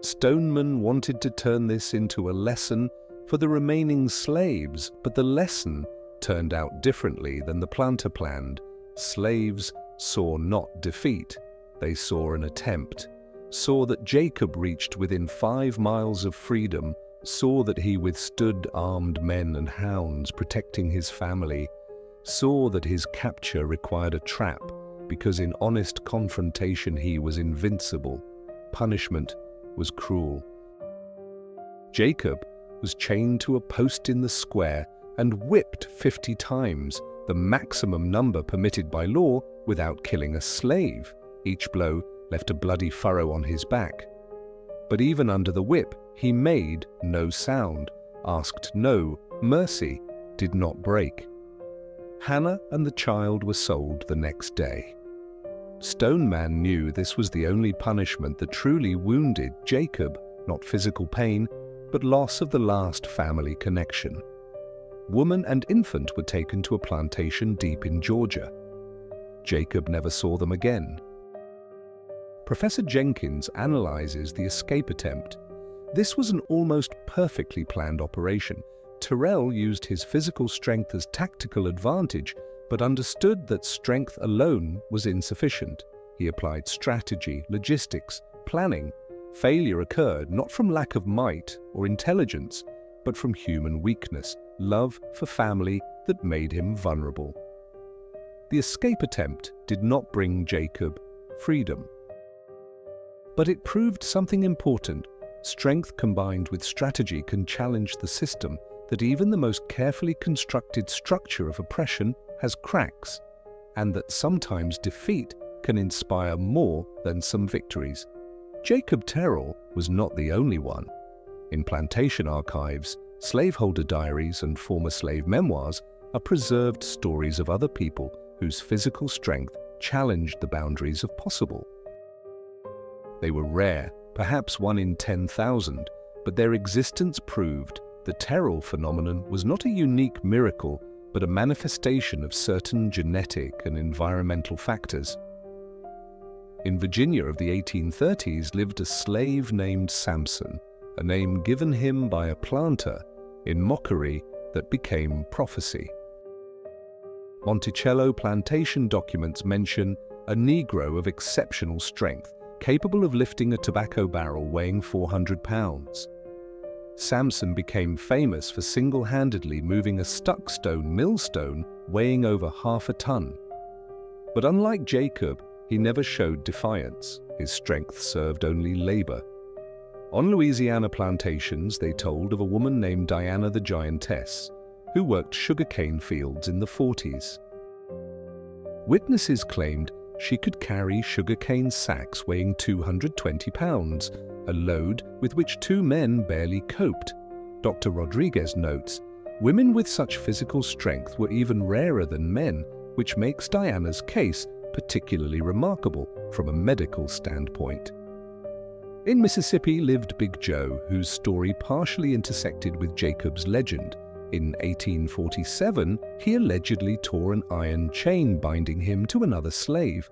Stoneman wanted to turn this into a lesson for the remaining slaves, but the lesson turned out differently than the planter planned. Slaves saw not defeat, they saw an attempt, saw that Jacob reached within 5 miles of freedom, saw that he withstood armed men and hounds protecting his family, saw that his capture required a trap because in honest confrontation he was invincible. Punishment was cruel. Jacob was chained to a post in the square and whipped 50 times, the maximum number permitted by law, without killing a slave. Each blow left a bloody furrow on his back. But even under the whip, he made no sound, asked no mercy, did not break. Hannah and the child were sold the next day. Stoneman knew this was the only punishment that truly wounded Jacob, not physical pain, but loss of the last family connection. woman and infant were taken to a plantation deep in Georgia. Jacob never saw them again. Professor Jenkins analyzes the escape attempt. This was an almost perfectly planned operation. Terrell used his physical strength as tactical advantage, but understood that strength alone was insufficient. He applied strategy, logistics, planning. Failure occurred not from lack of might or intelligence, but from human weakness, love for family that made him vulnerable. The escape attempt did not bring Jacob freedom. But it proved something important. Strength combined with strategy can challenge the system, that even the most carefully constructed structure of oppression has cracks, and that sometimes defeat can inspire more than some victories. Jacob Terrell was not the only one. In plantation archives, slaveholder diaries and former slave memoirs are preserved stories of other people whose physical strength challenged the boundaries of possible. They were rare, perhaps 1 in 10,000, but their existence proved the Terrell phenomenon was not a unique miracle, but a manifestation of certain genetic and environmental factors. In Virginia of the 1830s lived a slave named Samson, a name given him by a planter in mockery that became prophecy. Monticello plantation documents mention a Negro of exceptional strength, capable of lifting a tobacco barrel weighing 400 pounds. Samson became famous for single-handedly moving a stuck stone millstone weighing over half a ton. But unlike Jacob, he never showed defiance. His strength served only labor. On Louisiana plantations, they told of a woman named Diana the Giantess, who worked sugarcane fields in the 40s. Witnesses claimed she could carry sugarcane sacks weighing 220 pounds, a load with which 2 men barely coped. Dr. Rodriguez notes, women with such physical strength were even rarer than men, which makes Diana's case particularly remarkable from a medical standpoint. In Mississippi lived Big Joe, whose story partially intersected with Jacob's legend. In 1847, he allegedly tore an iron chain binding him to another slave.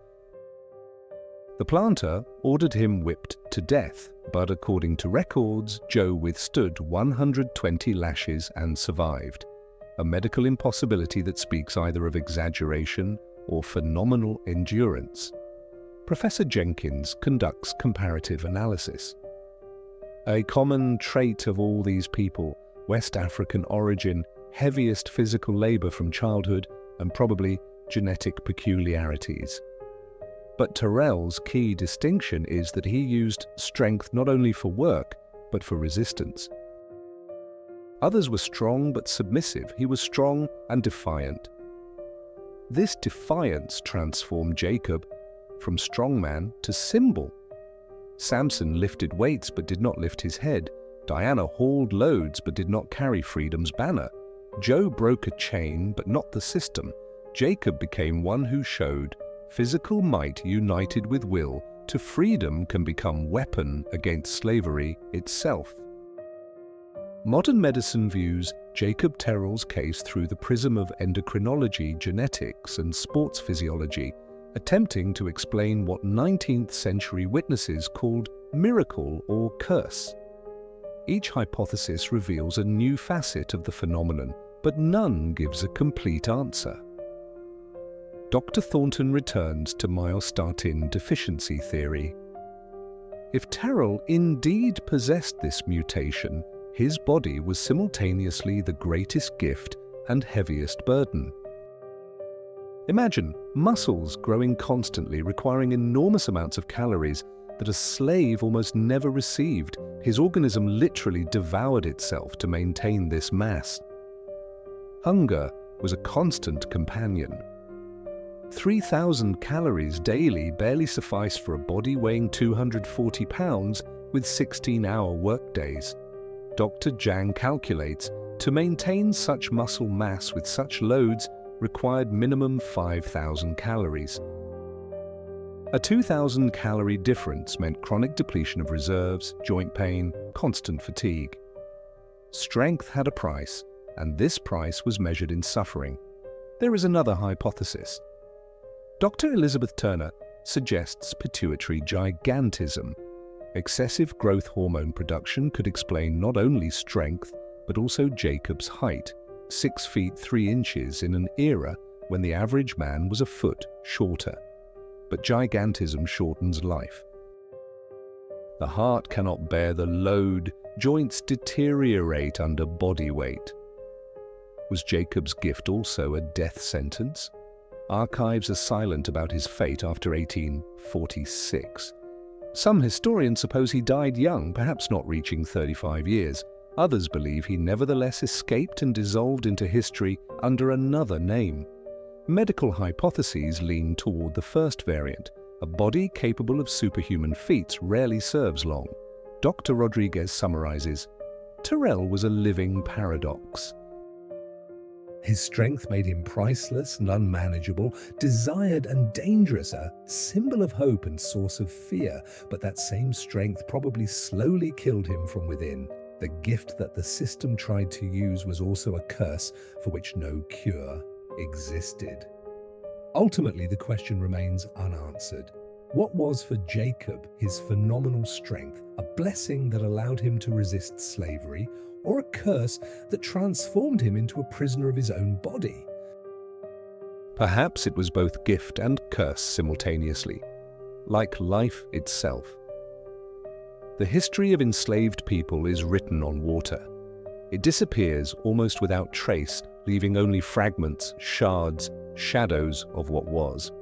The planter ordered him whipped to death, but according to records, Joe withstood 120 lashes and survived, a medical impossibility that speaks either of exaggeration or phenomenal endurance. Professor Jenkins conducts comparative analysis. A common trait of all these people, West African origin, heaviest physical labor from childhood, and probably genetic peculiarities. But Terrell's key distinction is that he used strength not only for work, but for resistance. Others were strong but submissive. He was strong and defiant. This defiance transformed Jacob from strongman to symbol. Samson lifted weights but did not lift his head. Diana hauled loads but did not carry freedom's banner. Joe broke a chain but not the system. Jacob became one who showed physical might united with will to freedom can become weapon against slavery itself. Modern medicine views Jacob Terrell's case through the prism of endocrinology, genetics, and sports physiology, attempting to explain what 19th century witnesses called miracle or curse. Each hypothesis reveals a new facet of the phenomenon, but none gives a complete answer. Dr. Thornton returns to myostatin deficiency theory. If Terrell indeed possessed this mutation, his body was simultaneously the greatest gift and heaviest burden. Imagine muscles growing constantly, requiring enormous amounts of calories that a slave almost never received. His organism literally devoured itself to maintain this mass. Hunger was a constant companion. 3,000 calories daily barely sufficed for a body weighing 240 pounds with 16-hour workdays. Dr. Jang calculates to maintain such muscle mass with such loads required minimum 5,000 calories. A 2,000 calorie difference meant chronic depletion of reserves, joint pain, constant fatigue. Strength had a price, and this price was measured in suffering. There is another hypothesis. Dr. Elizabeth Turner suggests pituitary gigantism. Excessive growth hormone production could explain not only strength, but also Jacob's height, 6 feet 3 inches in an era when the average man was a foot shorter. But gigantism shortens life. The heart cannot bear the load, joints deteriorate under body weight. Was Jacob's gift also a death sentence? Archives are silent about his fate after 1846. Some historians suppose he died young, perhaps not reaching 35 years. Others believe he nevertheless escaped and dissolved into history under another name. Medical hypotheses lean toward the first variant. A body capable of superhuman feats rarely serves long. Dr. Rodriguez summarizes, Tyrrell was a living paradox. His strength made him priceless and unmanageable, desired and dangerous, a symbol of hope and source of fear, but that same strength probably slowly killed him from within. The gift that the system tried to use was also a curse for which no cure existed. Ultimately, the question remains unanswered. What was for Jacob his phenomenal strength, a blessing that allowed him to resist slavery, or a curse that transformed him into a prisoner of his own body? Perhaps it was both gift and curse simultaneously, like life itself. The history of enslaved people is written on water. It disappears almost without trace, leaving only fragments, shards, shadows of what was.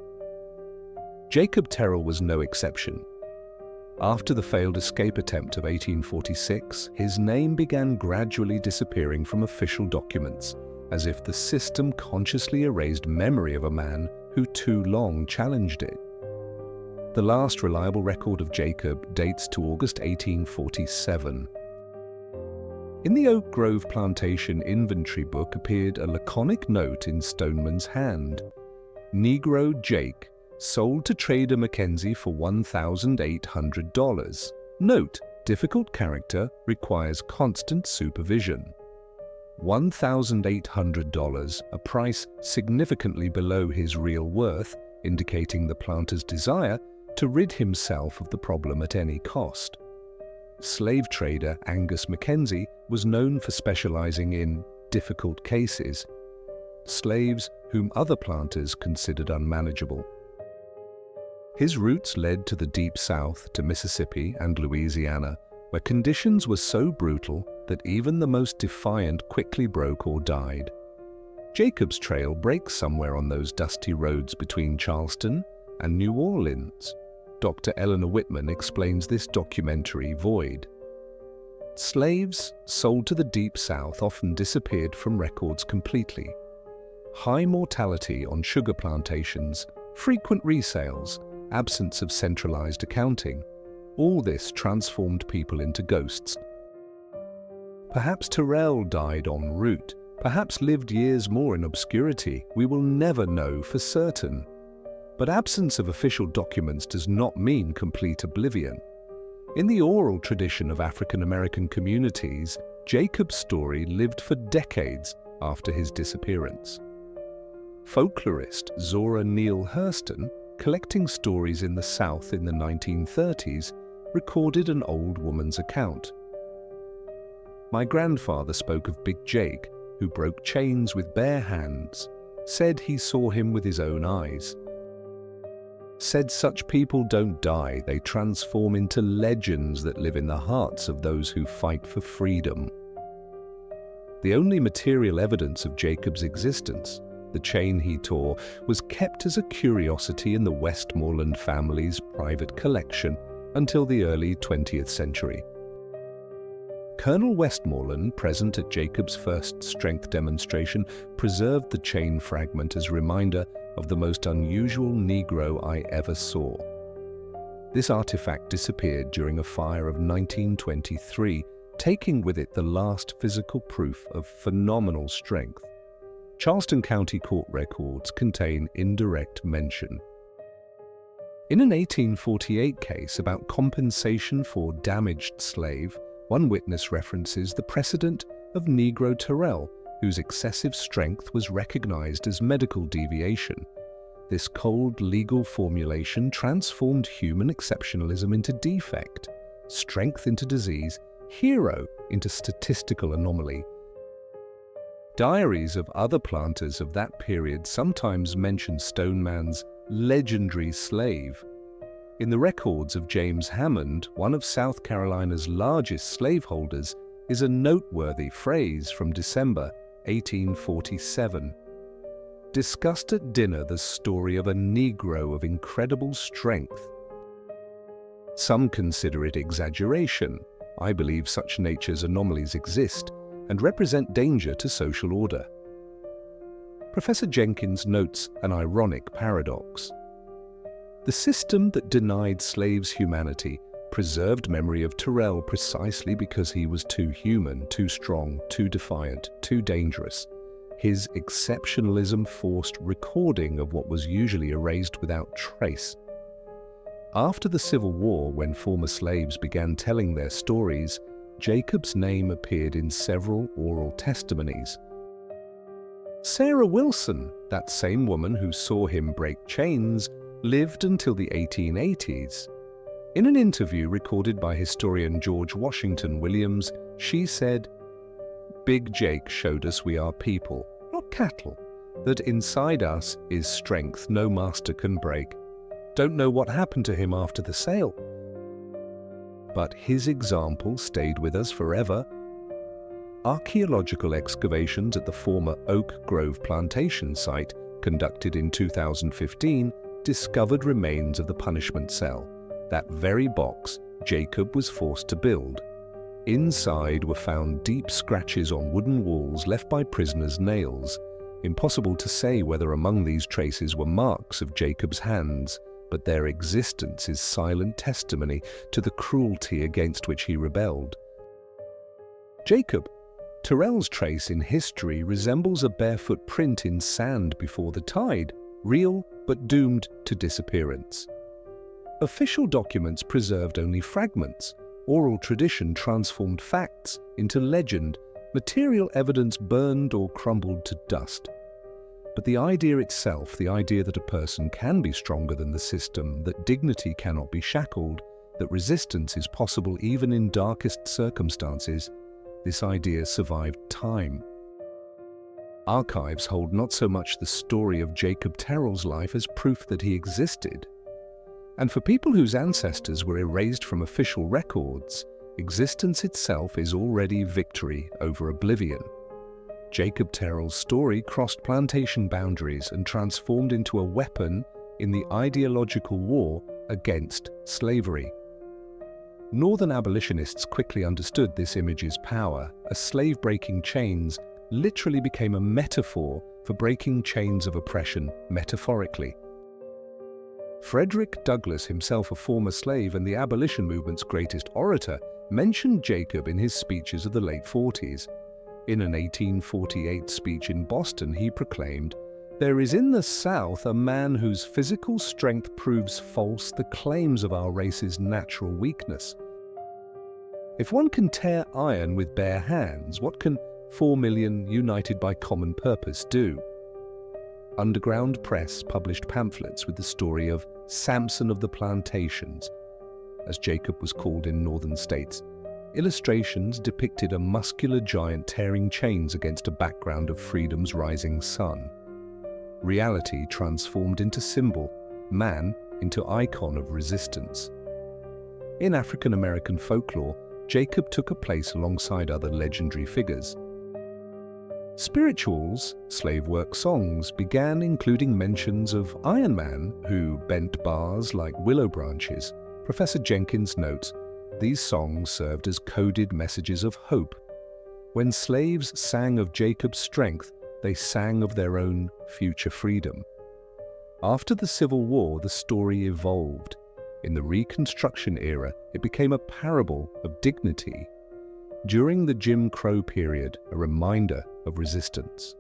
Jacob Tyrrell was no exception. After the failed escape attempt of 1846, his name began gradually disappearing from official documents, as if the system consciously erased memory of a man who too long challenged it. The last reliable record of Jacob dates to August 1847. In the Oak Grove Plantation inventory book appeared a laconic note in Stoneman's hand. Negro Jake, sold to trader Mackenzie for $1,800. Note, difficult character requires constant supervision. $1,800, a price significantly below his real worth, indicating the planter's desire to rid himself of the problem at any cost. Slave trader Angus Mackenzie was known for specializing in difficult cases, slaves whom other planters considered unmanageable. His routes led to the Deep South, to Mississippi and Louisiana, where conditions were so brutal that even the most defiant quickly broke or died. Jacob's trail breaks somewhere on those dusty roads between Charleston and New Orleans. Dr. Eleanor Whitman explains this documentary void. Slaves sold to the Deep South often disappeared from records completely. High mortality on sugar plantations, frequent resales, absence of centralized accounting, all this transformed people into ghosts. Perhaps Tyrrell died en route, perhaps lived years more in obscurity. We will never know for certain. But absence of official documents does not mean complete oblivion. In the oral tradition of African American communities, Jacob's story lived for decades after his disappearance. Folklorist Zora Neale Hurston, collecting stories in the South in the 1930s, recorded an old woman's account. My grandfather spoke of Big Jake, who broke chains with bare hands, said he saw him with his own eyes. Said such people don't die, they transform into legends that live in the hearts of those who fight for freedom. The only material evidence of Jacob's existence, the chain he tore, was kept as a curiosity in the Westmoreland family's private collection until the early 20th century. Colonel Westmoreland, present at Jacob's first strength demonstration, preserved the chain fragment as a reminder of the most unusual Negro I ever saw. This artifact disappeared during a fire of 1923, taking with it the last physical proof of phenomenal strength. Charleston County court records contain indirect mention. In an 1848 case about compensation for damaged slave, one witness references the precedent of Negro Tyrrell whose excessive strength was recognized as medical deviation. This cold legal formulation transformed human exceptionalism into defect, strength into disease, hero into statistical anomaly. Diaries of other planters of that period sometimes mention Stoneman's legendary slave. In the records of James Hammond, one of South Carolina's largest slaveholders, is a noteworthy phrase from December 1847. Discussed at dinner the story of a Negro of incredible strength. Some consider it exaggeration. I believe such nature's anomalies exist and represent danger to social order. Professor Jenkins notes an ironic paradox. The system that denied slaves humanity preserved memory of Terrell precisely because he was too human, too strong, too defiant, too dangerous. His exceptionalism forced recording of what was usually erased without trace. After the Civil War, when former slaves began telling their stories, Jacob's name appeared in several oral testimonies. Sarah Wilson, that same woman who saw him break chains, lived until the 1880s. In an interview recorded by historian George Washington Williams, she said, "Big Jake showed us we are people, not cattle, that inside us is strength no master can break. Don't know what happened to him after the sale. But his example stayed with us forever." Archaeological excavations at the former Oak Grove plantation site, conducted in 2015, discovered remains of the punishment cell, that very box Jacob was forced to build. Inside were found deep scratches on wooden walls left by prisoners' nails. Impossible to say whether among these traces were marks of Jacob's hands, but their existence is silent testimony to the cruelty against which he rebelled. Jacob, Terrell's trace in history resembles a barefoot print in sand before the tide, real but doomed to disappearance. Official documents preserved only fragments. Oral tradition transformed facts into legend, material evidence burned or crumbled to dust. But the idea itself, the idea that a person can be stronger than the system, that dignity cannot be shackled, that resistance is possible even in darkest circumstances, this idea survived time. Archives hold not so much the story of Jacob Terrell's life as proof that he existed. And for people whose ancestors were erased from official records, existence itself is already victory over oblivion. Jacob Terrell's story crossed plantation boundaries and transformed into a weapon in the ideological war against slavery. Northern abolitionists quickly understood this image's power, as slave-breaking chains literally became a metaphor for breaking chains of oppression metaphorically. Frederick Douglass, himself a former slave and the abolition movement's greatest orator, mentioned Jacob in his speeches of the late 40s. In an 1848 speech in Boston, he proclaimed, "There is in the South a man whose physical strength proves false the claims of our race's natural weakness. If one can tear iron with bare hands, what can 4 million united by common purpose do?" Underground Press published pamphlets with the story of Samson of the Plantations, as Jacob was called in northern states. Illustrations depicted a muscular giant tearing chains against a background of freedom's rising sun. Reality transformed into symbol, man into icon of resistance. In African American folklore, Jacob took a place alongside other legendary figures. Spirituals, slave work songs, began including mentions of Iron Man, who bent bars like willow branches. Professor Jenkins notes, these songs served as coded messages of hope. When slaves sang of Jacob's strength, they sang of their own future freedom. After the Civil War, the story evolved. In the Reconstruction era, it became a parable of dignity. During the Jim Crow period, a reminder of resistance.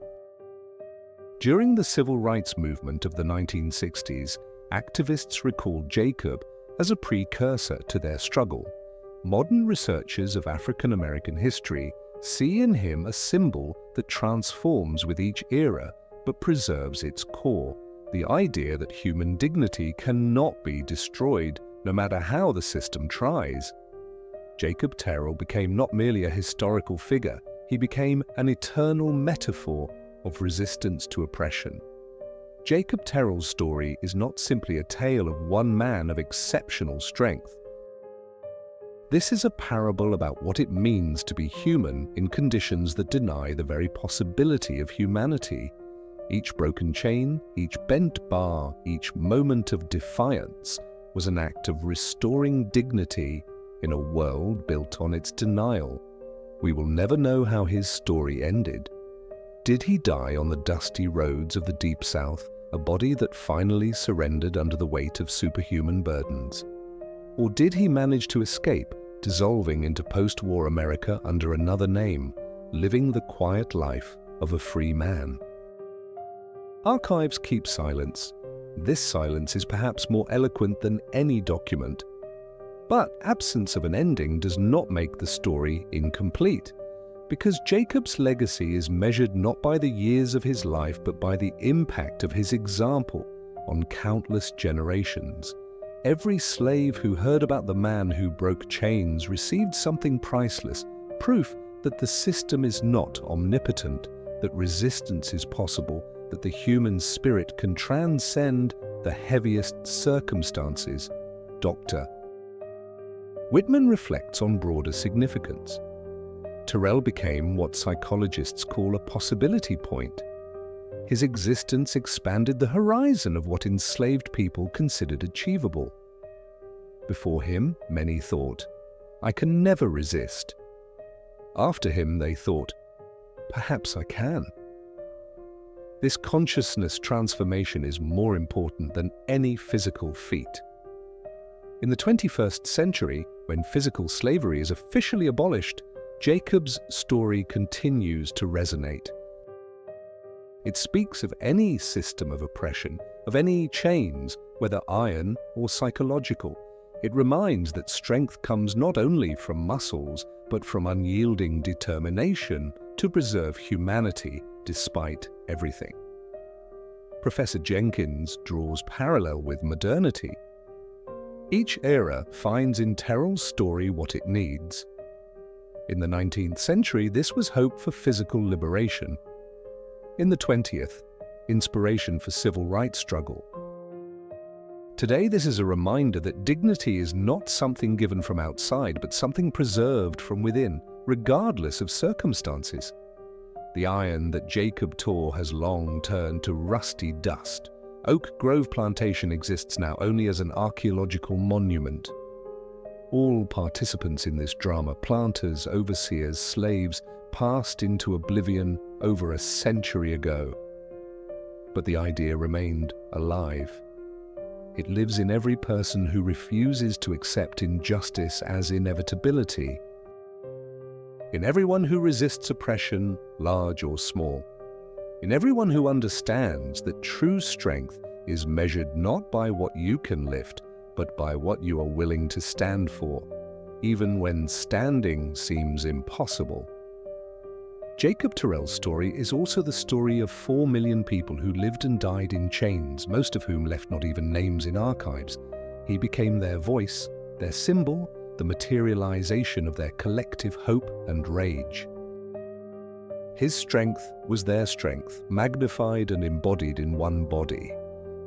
During the civil rights movement of the 1960s, activists recalled Jacob as a precursor to their struggle. Modern researchers of African American history see in him a symbol that transforms with each era but preserves its core, the idea that human dignity cannot be destroyed no matter how the system tries. Jacob Terrell became not merely a historical figure, he became an eternal metaphor of resistance to oppression. Jacob Terrell's story is not simply a tale of one man of exceptional strength. This is a parable about what it means to be human in conditions that deny the very possibility of humanity. Each broken chain, each bent bar, each moment of defiance was an act of restoring dignity in a world built on its denial. We will never know how his story ended. Did he die on the dusty roads of the Deep South, a body that finally surrendered under the weight of superhuman burdens? Or did he manage to escape, dissolving into post-war America under another name, living the quiet life of a free man? Archives keep silence. This silence is perhaps more eloquent than any document. But absence of an ending does not make the story incomplete, because Jacob's legacy is measured not by the years of his life but by the impact of his example on countless generations. Every slave who heard about the man who broke chains received something priceless, proof that the system is not omnipotent, that resistance is possible, that the human spirit can transcend the heaviest circumstances. Dr. Whitman reflects on broader significance. Terrell became what psychologists call a possibility point. His existence expanded the horizon of what enslaved people considered achievable. Before him, many thought, "I can never resist." After him, they thought, "Perhaps I can." This consciousness transformation is more important than any physical feat. In the 21st century, when physical slavery is officially abolished, Jacob's story continues to resonate. It speaks of any system of oppression, of any chains, whether iron or psychological. It reminds that strength comes not only from muscles, but from unyielding determination to preserve humanity despite everything. Professor Jenkins draws parallel with modernity. Each era finds in Terrell's story what it needs. In the 19th century, this was hope for physical liberation. In the 20th, inspiration for civil rights struggle. Today, this is a reminder that dignity is not something given from outside, but something preserved from within, regardless of circumstances. The iron that Jacob tore has long turned to rusty dust. Oak Grove Plantation exists now only as an archaeological monument. All participants in this drama, planters, overseers, slaves, passed into oblivion over a century ago. But the idea remained alive. It lives in every person who refuses to accept injustice as inevitability, in everyone who resists oppression, large or small, in everyone who understands that true strength is measured not by what you can lift, but by what you are willing to stand for, even when standing seems impossible. Jacob Terrell's story is also the story of 4 million people who lived and died in chains, most of whom left not even names in archives. He became their voice, their symbol, the materialization of their collective hope and rage. His strength was their strength, magnified and embodied in one body.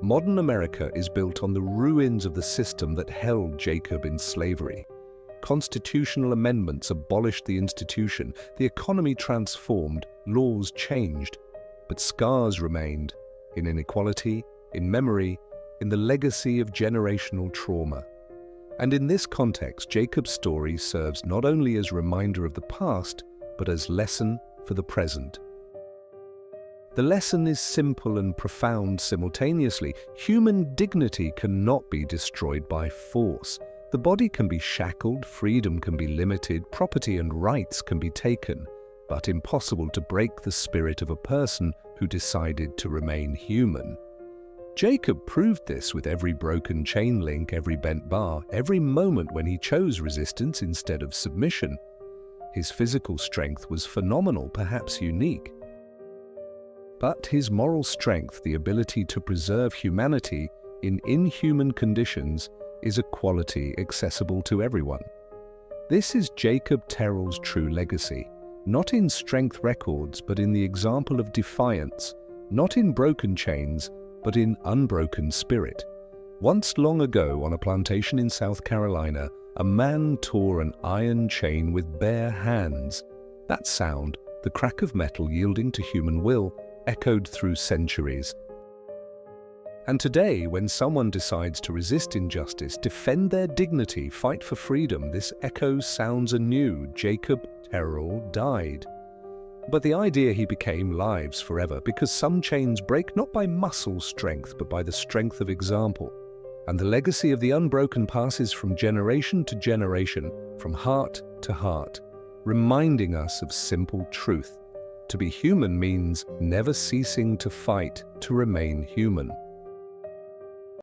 Modern America is built on the ruins of the system that held Jacob in slavery. Constitutional amendments abolished the institution, the economy transformed, laws changed, but scars remained in inequality, in memory, in the legacy of generational trauma. And in this context, Jacob's story serves not only as reminder of the past, but as lesson for the present. The lesson is simple and profound simultaneously. Human dignity cannot be destroyed by force. The body can be shackled, freedom can be limited, property and rights can be taken, but impossible to break the spirit of a person who decided to remain human. Jacob proved this with every broken chain link, every bent bar, every moment when he chose resistance instead of submission. His physical strength was phenomenal, perhaps unique. But his moral strength, the ability to preserve humanity in inhuman conditions, is a quality accessible to everyone. This is Jacob Terrell's true legacy, not in strength records, but in the example of defiance, not in broken chains, but in unbroken spirit. Once long ago, on a plantation in South Carolina, a man tore an iron chain with bare hands. That sound, the crack of metal yielding to human will, echoed through centuries. And today, when someone decides to resist injustice, defend their dignity, fight for freedom, this echo sounds anew. Jacob Terrell died. But the idea he became lives forever, because some chains break not by muscle strength, but by the strength of example. And the legacy of the unbroken passes from generation to generation, from heart to heart, reminding us of simple truth. To be human means never ceasing to fight to remain human.